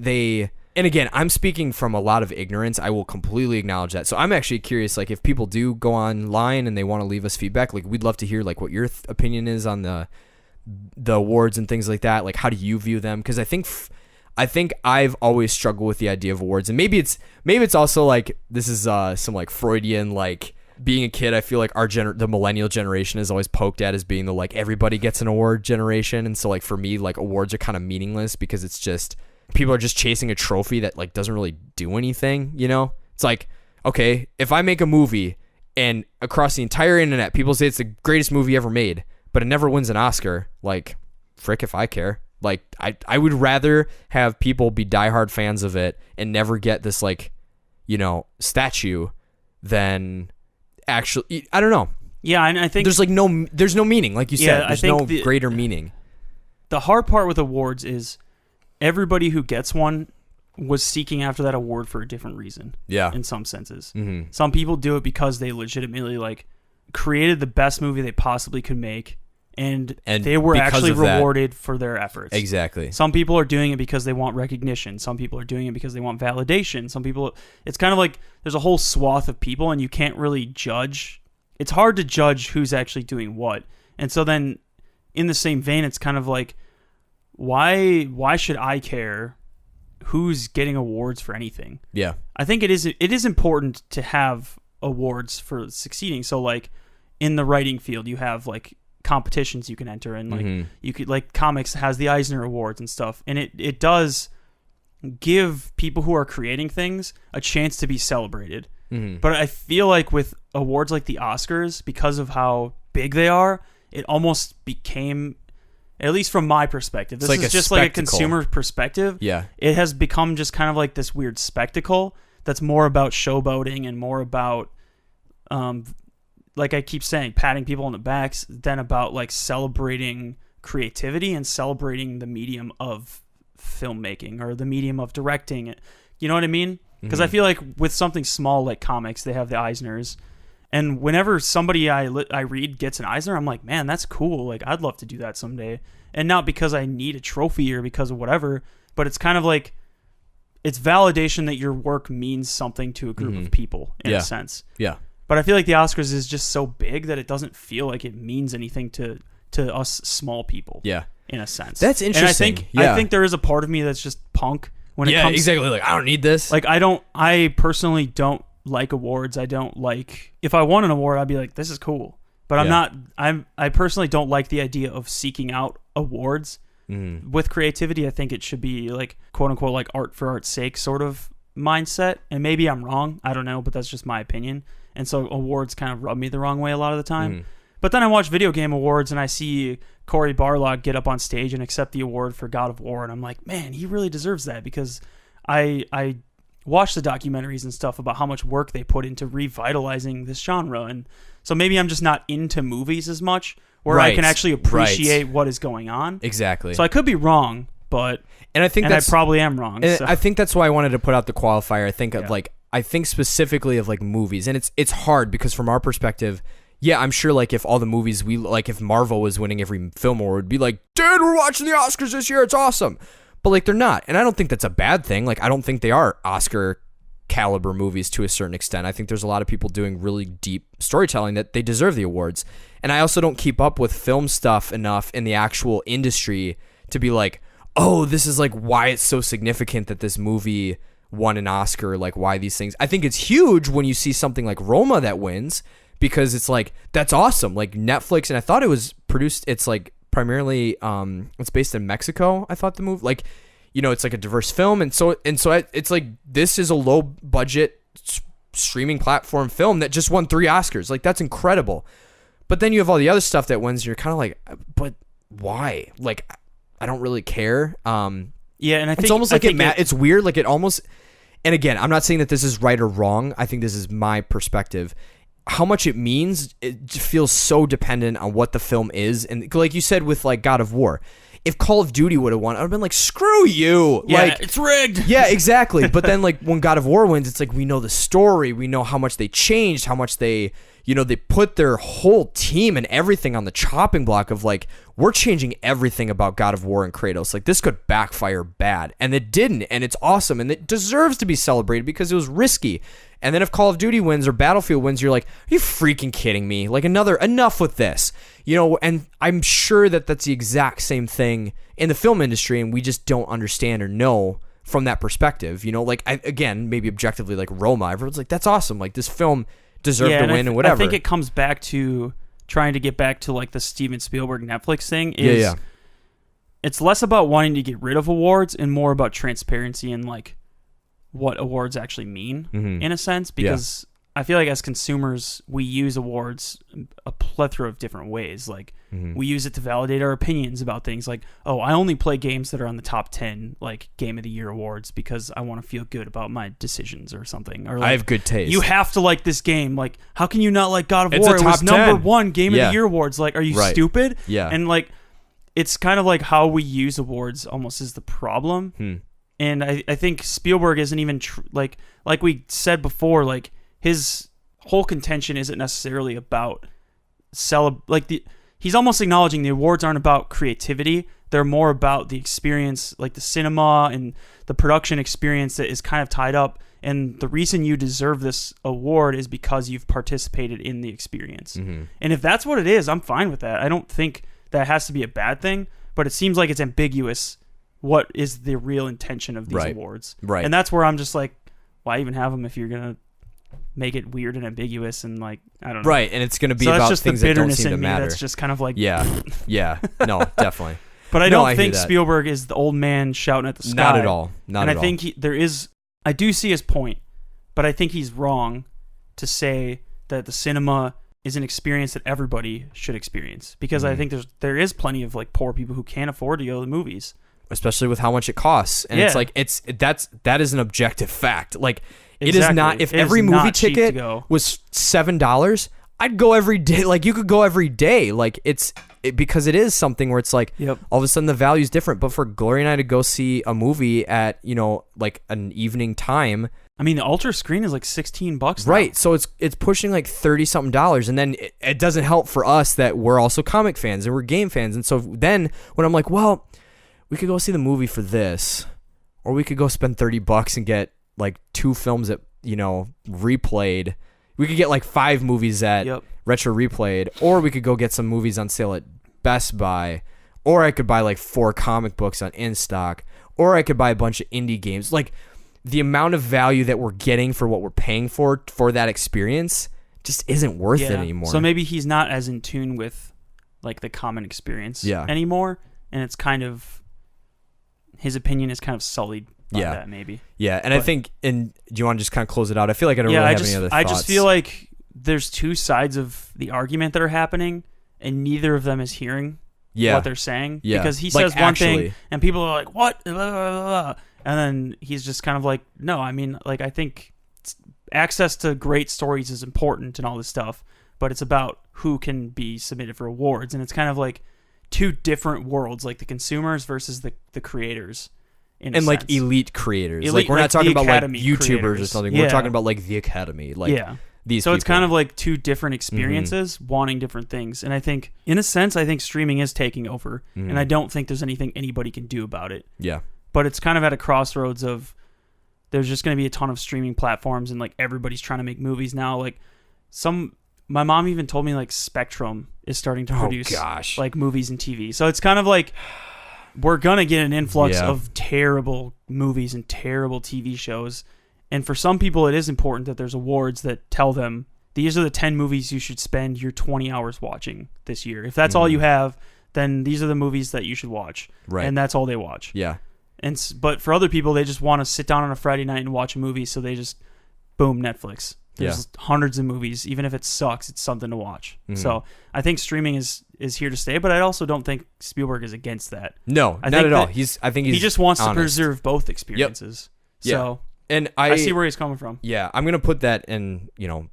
A: and again, I'm speaking from a lot of ignorance. I will completely acknowledge that. So I'm actually curious, like if people do go online and they want to leave us feedback, like we'd love to hear like what your opinion is on the awards and things like that. Like how do you view them? Because I think I've always struggled with the idea of awards, and maybe it's also like this is some like Freudian, like being a kid. I feel like the millennial generation is always poked at as being the like everybody gets an award generation, and so like for me, like awards are kind of meaningless because it's just people are just chasing a trophy that like doesn't really do anything. You know, it's like, okay, if I make a movie and across the entire internet people say it's the greatest movie ever made, but it never wins an Oscar, like frick if I care. Like, I would rather have people be diehard fans of it and never get this, like, you know, statue than actually, I don't know.
B: Yeah, and I think
A: there's no meaning, like you said. There's no greater meaning.
B: The hard part with awards is everybody who gets one was seeking after that award for a different reason.
A: Yeah.
B: In some senses.
A: Mm-hmm.
B: Some people do it because they legitimately, like, created the best movie they possibly could make, and they were actually rewarded for their efforts.
A: Exactly.
B: Some people are doing it because they want recognition. Some people are doing it because they want validation. Some people, it's kind of like there's a whole swath of people, and you can't really judge. It's hard to judge who's actually doing what. And so then, in the same vein, it's kind of like, why should I care who's getting awards for anything?
A: Yeah.
B: I think it is important to have awards for succeeding. So, like, in the writing field, you have, like, competitions you can enter, and, like, you could, like, comics has the Eisner Awards and stuff, and it does give people who are creating things a chance to be celebrated. But I feel like with awards like the Oscars, because of how big they are, it almost became, at least from my perspective, this is just like a consumer perspective.
A: Yeah.
B: It has become just kind of like this weird spectacle that's more about showboating and more about, like I keep saying, patting people on the backs than about, like, celebrating creativity and celebrating the medium of filmmaking or the medium of directing. You know what I mean? Because I feel like with something small like comics, they have the Eisners. And whenever somebody I read gets an Eisner, I'm like, man, that's cool. Like, I'd love to do that someday. And not because I need a trophy or because of whatever, but it's kind of like, it's validation that your work means something to a group of people in a sense.
A: Yeah.
B: But I feel like the Oscars is just so big that it doesn't feel like it means anything to us small people.
A: Yeah.
B: In a sense.
A: That's interesting.
B: And I think there is a part of me that's just punk when it comes.
A: Exactly. Like, I don't need this.
B: Like, I personally don't like awards. I don't like, if I won an award, I'd be like, this is cool. But I personally don't like the idea of seeking out awards. With creativity, I think it should be, like, quote unquote, like, art for art's sake sort of mindset. And maybe I'm wrong. I don't know, but that's just my opinion. And so awards kind of rub me the wrong way a lot of the time. But then I watch video game awards and I see Cory Barlog get up on stage and accept the award for God of War. And I'm like, man, he really deserves that, because I watch the documentaries and stuff about how much work they put into revitalizing this genre. And so maybe I'm just not into movies as much, where I can actually appreciate what is going on.
A: Exactly.
B: So I could be wrong, but I probably am wrong.
A: And I think that's why I wanted to put out the qualifier. I think of, like, I think specifically of, like, movies, and it's hard because from our perspective, yeah, I'm sure, like, if all the movies if Marvel was winning every film award, would be like, dude, we're watching the Oscars this year, it's awesome. But, like, they're not, and I don't think that's a bad thing. Like, I don't think they are Oscar caliber movies to a certain extent. I think there's a lot of people doing really deep storytelling that they deserve the awards. And I also don't keep up with film stuff enough in the actual industry to be like, oh, this is, like, why it's so significant that this movie won an Oscar, like, why these things. I think it's huge when you see something like Roma that wins, because it's like, that's awesome. Like, Netflix, and I thought it was produced, it's like primarily it's based in Mexico. I thought the movie, like, you know, it's like a diverse film, and so it's like, this is a low budget streaming platform film that just won 3 Oscars. Like, that's incredible. But then you have all the other stuff that wins, and you're kind of like, but why? Like, I don't really care.
B: Yeah, and I think
A: it's almost like it's weird. Like, it almost, and again, I'm not saying that this is right or wrong. I think this is my perspective. How much it means, it feels so dependent on what the film is. And like you said with, like, God of War, if Call of Duty would have won, I'd have been like, screw you.
B: Yeah,
A: like,
B: it's rigged.
A: Yeah, exactly. But then, like, when God of War wins, it's like, we know the story. We know how much they changed, how much they put their whole team and everything on the chopping block of, like, we're changing everything about God of War and Kratos. Like, this could backfire bad. And it didn't. And it's awesome. And it deserves to be celebrated because it was risky. And then if Call of Duty wins or Battlefield wins, you're like, are you freaking kidding me? Like, enough with this. You know, and I'm sure that that's the exact same thing in the film industry, and we just don't understand or know from that perspective. You know, like, again, maybe objectively, like Roma, everyone's like, that's awesome. Like, this film deserved to win and whatever.
B: I think it comes back to trying to get back to, like, the Steven Spielberg Netflix thing. It's less about wanting to get rid of awards and more about transparency and, like, what awards actually mean, in a sense, because I feel like as consumers, we use awards a plethora of different ways. Like we use it to validate our opinions about things. Like, oh, I only play games that are on the top 10 like Game of the Year awards because I want to feel good about my decisions or something. Or like,
A: I have good taste.
B: You have to like this game. Like, how can you not like God of
A: It's
B: War?
A: a
B: It was
A: top
B: number
A: 10.
B: 1 Game of the Year awards. Like, are you stupid?
A: Yeah.
B: And like, it's kind of like how we use awards almost is the problem. And I think Spielberg isn't even like we said before, like his whole contention isn't necessarily about he's almost acknowledging the awards aren't about creativity. They're more about the experience, like the cinema and the production experience that is kind of tied up. And the reason you deserve this award is because you've participated in the experience. And if that's what it is, I'm fine with that. I don't think that has to be a bad thing, but it seems like it's ambiguous what is the real intention of these awards. Right. And that's where I'm just like, why even have them if you're going to make it weird and ambiguous and like, I don't know.
A: Right. And it's going to be about things that don't seem to matter.
B: That's just kind of like,
A: yeah. No, definitely.
B: But I don't think Spielberg is the old man shouting at the sky.
A: Not at all. Not at all.
B: And I think I do see his point, but I think he's wrong to say that the cinema is an experience that everybody should experience, because I think there is plenty of like poor people who can't afford to go to the movies. Especially
A: with how much it costs. And it's like that is an objective fact. Like it is not, if every movie ticket was $7, I'd go every day. Like you could go every day. Like because it is something where it's like all of a sudden the value is different. But for Gloria and I to go see a movie at, like an evening time,
B: I mean, the Ultra screen is like $16 now.
A: Right. So it's pushing like $30-something. And then it doesn't help for us that we're also comic fans and we're game fans. And so then when I'm like, well, we could go see the movie for this, or we could go spend $30 and get like 2 films that, replayed. We could get like 5 movies at Retro Replayed, or we could go get some movies on sale at Best Buy, or I could buy like 4 comic books on InStock, or I could buy a bunch of indie games. Like the amount of value that we're getting for what we're paying for that experience just isn't worth it anymore.
B: So maybe he's not as in tune with like the common experience anymore, and it's kind of, his opinion is kind of sullied by that maybe.
A: Yeah, and I think, do you want to just kind of close it out? I feel like I don't really have any other thoughts.
B: I just feel like there's 2 sides of the argument that are happening, and neither of them is hearing what they're saying. Yeah. Because he says one thing, and people are like, what? Blah, blah, blah. And then he's just kind of like, no, I mean, like, I think access to great stories is important and all this stuff, but it's about who can be submitted for awards. And it's kind of like 2 different worlds, like the consumers versus the creators.
A: And like elite creators. Like we're not talking about like YouTubers or something. We're talking about like the Academy. Like these
B: So
A: people.
B: It's kind of like 2 different experiences wanting different things. And I think, in a sense, I think streaming is taking over. And I don't think there's anything anybody can do about it.
A: Yeah.
B: But it's kind of at a crossroads of, there's just going to be a ton of streaming platforms, and like everybody's trying to make movies now. Like my mom even told me like Spectrum is starting to produce like movies and TV. So it's kind of like, we're going to get an influx of terrible movies and terrible TV shows. And for some people, it is important that there's awards that tell them, these are the 10 movies you should spend your 20 hours watching this year. If that's all you have, then these are the movies that you should watch. Right. And that's all they watch.
A: Yeah.
B: But for other people, they just want to sit down on a Friday night and watch a movie, so they just, boom, Netflix. There's hundreds of movies. Even if it sucks, it's something to watch. So I think streaming is here to stay, but I also don't think Spielberg is against that.
A: No, not at all. I think he
B: just wants to preserve both experiences. So
A: and
B: I see where he's coming from.
A: Yeah, I'm gonna put that in.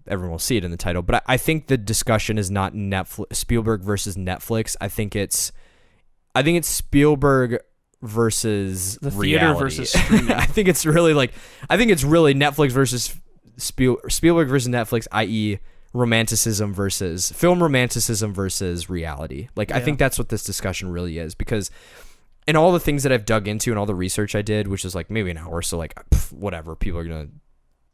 A: Everyone will see it in the title, but I think the discussion is not Spielberg versus Netflix. I think it's Spielberg versus
B: the theater
A: reality.
B: Versus streaming.
A: I think it's really Netflix versus Spielberg versus Netflix, i.e. film romanticism versus reality. Like, I think that's what this discussion really is, because in all the things that I've dug into and all the research I did, which is like maybe an hour, so like whatever, people are gonna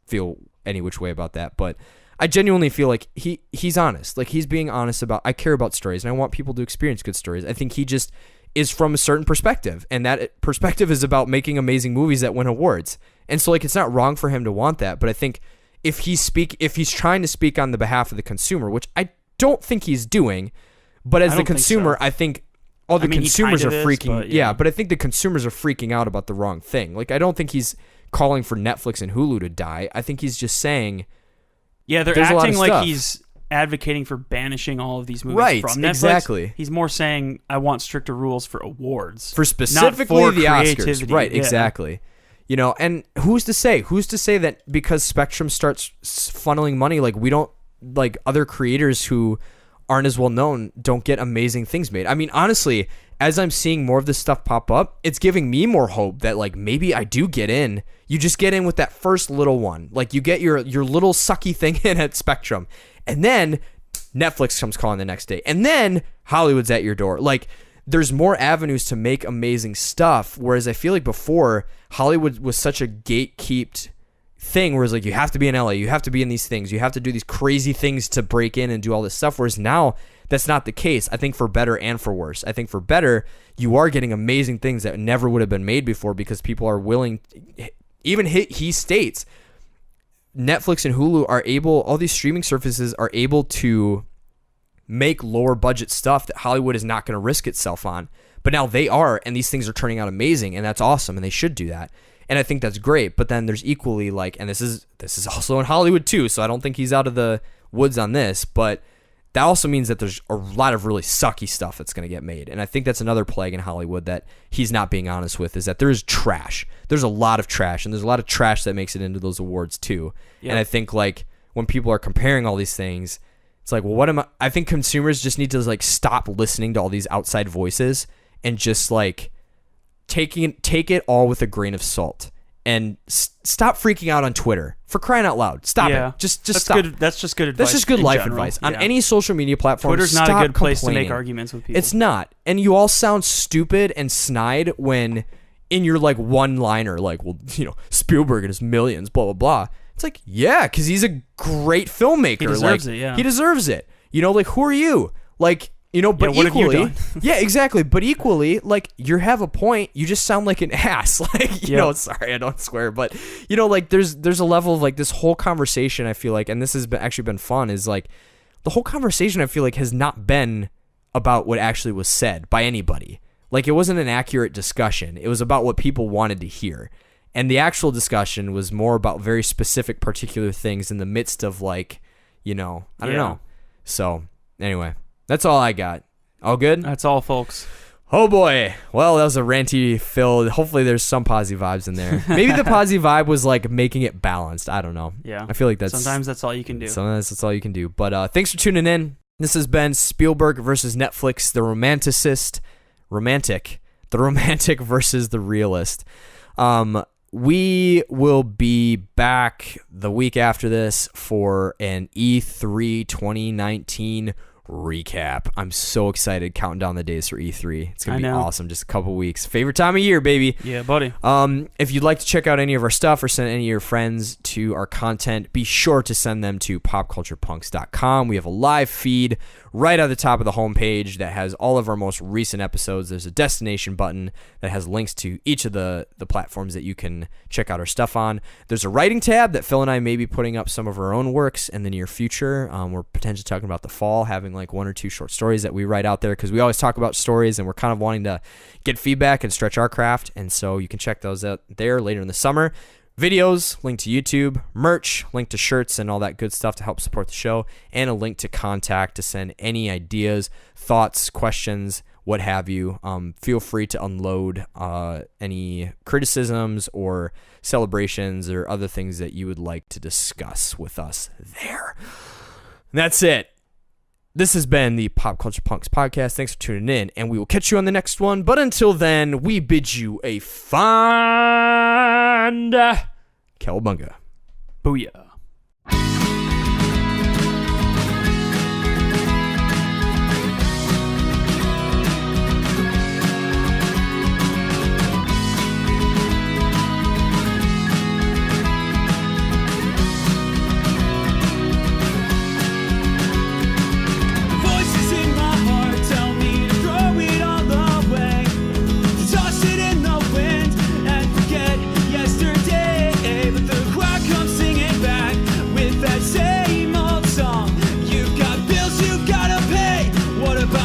A: feel any which way about that, but I genuinely feel like he's honest. Like, he's being honest about, I care about stories and I want people to experience good stories. I think he just is from a certain perspective, and that perspective is about making amazing movies that win awards. And so like, it's not wrong for him to want that, but I think if he's trying to speak on the behalf of the consumer, which I don't think he's doing, but as the consumer, I think all the consumers are freaking but I think the consumers are freaking out about the wrong thing. Like, I don't think he's calling for Netflix and Hulu to die. I think he's just saying
B: Yeah, they're
A: There's a lot
B: acting
A: of
B: like
A: stuff.
B: he's advocating for banishing all of these movies
A: Right,
B: from Netflix.
A: exactly.
B: He's more saying, I want stricter rules for awards.
A: For specifically
B: not for
A: the Oscars.
B: creativity.
A: Right,
B: Yeah.
A: exactly. You know, and who's to say? Who's to say that because Spectrum starts funneling money, like we don't, like other creators who aren't as well known don't get amazing things made. I mean, honestly, as I'm seeing more of this stuff pop up, it's giving me more hope that like maybe I do get in. You just get in with that first little one. Like you get your little sucky thing in at Spectrum. And then Netflix comes calling the next day. And then Hollywood's at your door. Like there's more avenues to make amazing stuff. Whereas I feel like before Hollywood was such a gatekept thing where it's like you have to be in LA, you have to be in these things, you have to do these crazy things to break in and do all this stuff. Whereas now that's not the case. I think for better and for worse. I think for better, you are getting amazing things that never would have been made before because people are willing. Even he states Netflix and Hulu are able, all these streaming services are able to make lower budget stuff that Hollywood is not going to risk itself on. But now they are, and these things are turning out amazing, and that's awesome, and they should do that. And I think that's great. But then there's equally like, and this is also in Hollywood too, so I don't think he's out of the woods on this, but that also means that there's a lot of really sucky stuff that's going to get made. And I think that's another plague in Hollywood that he's not being honest with, is that there is trash. There's a lot of trash, and there's a lot of trash that makes it into those awards too. Yep. And I think like when people are comparing all these things, it's like, well, I think consumers just need to like stop listening to all these outside voices and just like take it all with a grain of salt. And stop freaking out on Twitter. For crying out loud. Stop it. Just
B: that's
A: stop.
B: Good, that's just good advice.
A: That's just good life
B: general.
A: advice. On any social media platform,
B: Twitter's not
A: stop
B: a good place to make
A: complaining.
B: arguments with people.
A: It's not. And you all sound stupid and snide when in your like one-liner, like, well, you know, Spielberg and his millions, blah, blah, blah. It's like, yeah, because he's a great filmmaker.
B: He deserves
A: like,
B: it, yeah.
A: He deserves it. You know, like, who are you? Like, you know, but
B: what
A: equally,
B: have you done?
A: yeah, exactly. But equally, like, you have a point. You just sound like an ass. Like, you know, sorry, I don't swear, but you know, like, there's a level of like this whole conversation. I feel like, and this has actually been fun. Is like the whole conversation. I feel like has not been about what actually was said by anybody. Like, it wasn't an accurate discussion. It was about what people wanted to hear, and the actual discussion was more about very specific, particular things in the midst of like, you know, I don't know. So anyway. That's all I got. All good?
B: That's all, folks.
A: Oh, boy. Well, that was a ranty filled. Hopefully there's some positive vibes in there. Maybe the positive vibe was like making it balanced. I don't know.
B: Yeah.
A: I feel like that's...
B: Sometimes that's all you can do.
A: Sometimes that's all you can do. But thanks for tuning in. This has been Spielberg versus Netflix, the romantic versus the realist. We will be back the week after this for an E3 2019 recap. I'm so excited counting down the days for E3. It's going to be awesome. Just a couple weeks. Favorite time of year, baby.
B: Yeah, buddy.
A: If you'd like to check out any of our stuff or send any of your friends to our content, be sure to send them to popculturepunks.com. We have a live feed right at the top of the homepage that has all of our most recent episodes. There's a destination button that has links to each of the platforms that you can check out our stuff on. There's a writing tab that Phil and I may be putting up some of our own works in the near future. We're potentially talking about the fall, having like 1 or 2 short stories that we write out there, because we always talk about stories and we're kind of wanting to get feedback and stretch our craft. And so you can check those out there later in the summer. Videos, link to YouTube, merch, link to shirts and all that good stuff to help support the show, and a link to contact to send any ideas, thoughts, questions, what have you. Feel free to unload any criticisms or celebrations or other things that you would like to discuss with us there. And that's it. This has been the Pop Culture Punks podcast. Thanks for tuning in, and we will catch you on the next one. But until then, we bid you a fond cowabunga.
B: Booyah.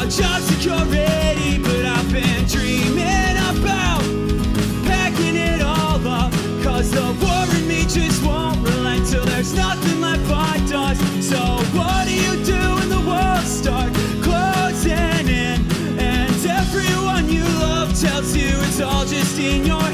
C: Job security, but I've been dreaming about packing it all up, cause the war in me just won't relent till there's nothing left but dust. it's all just in your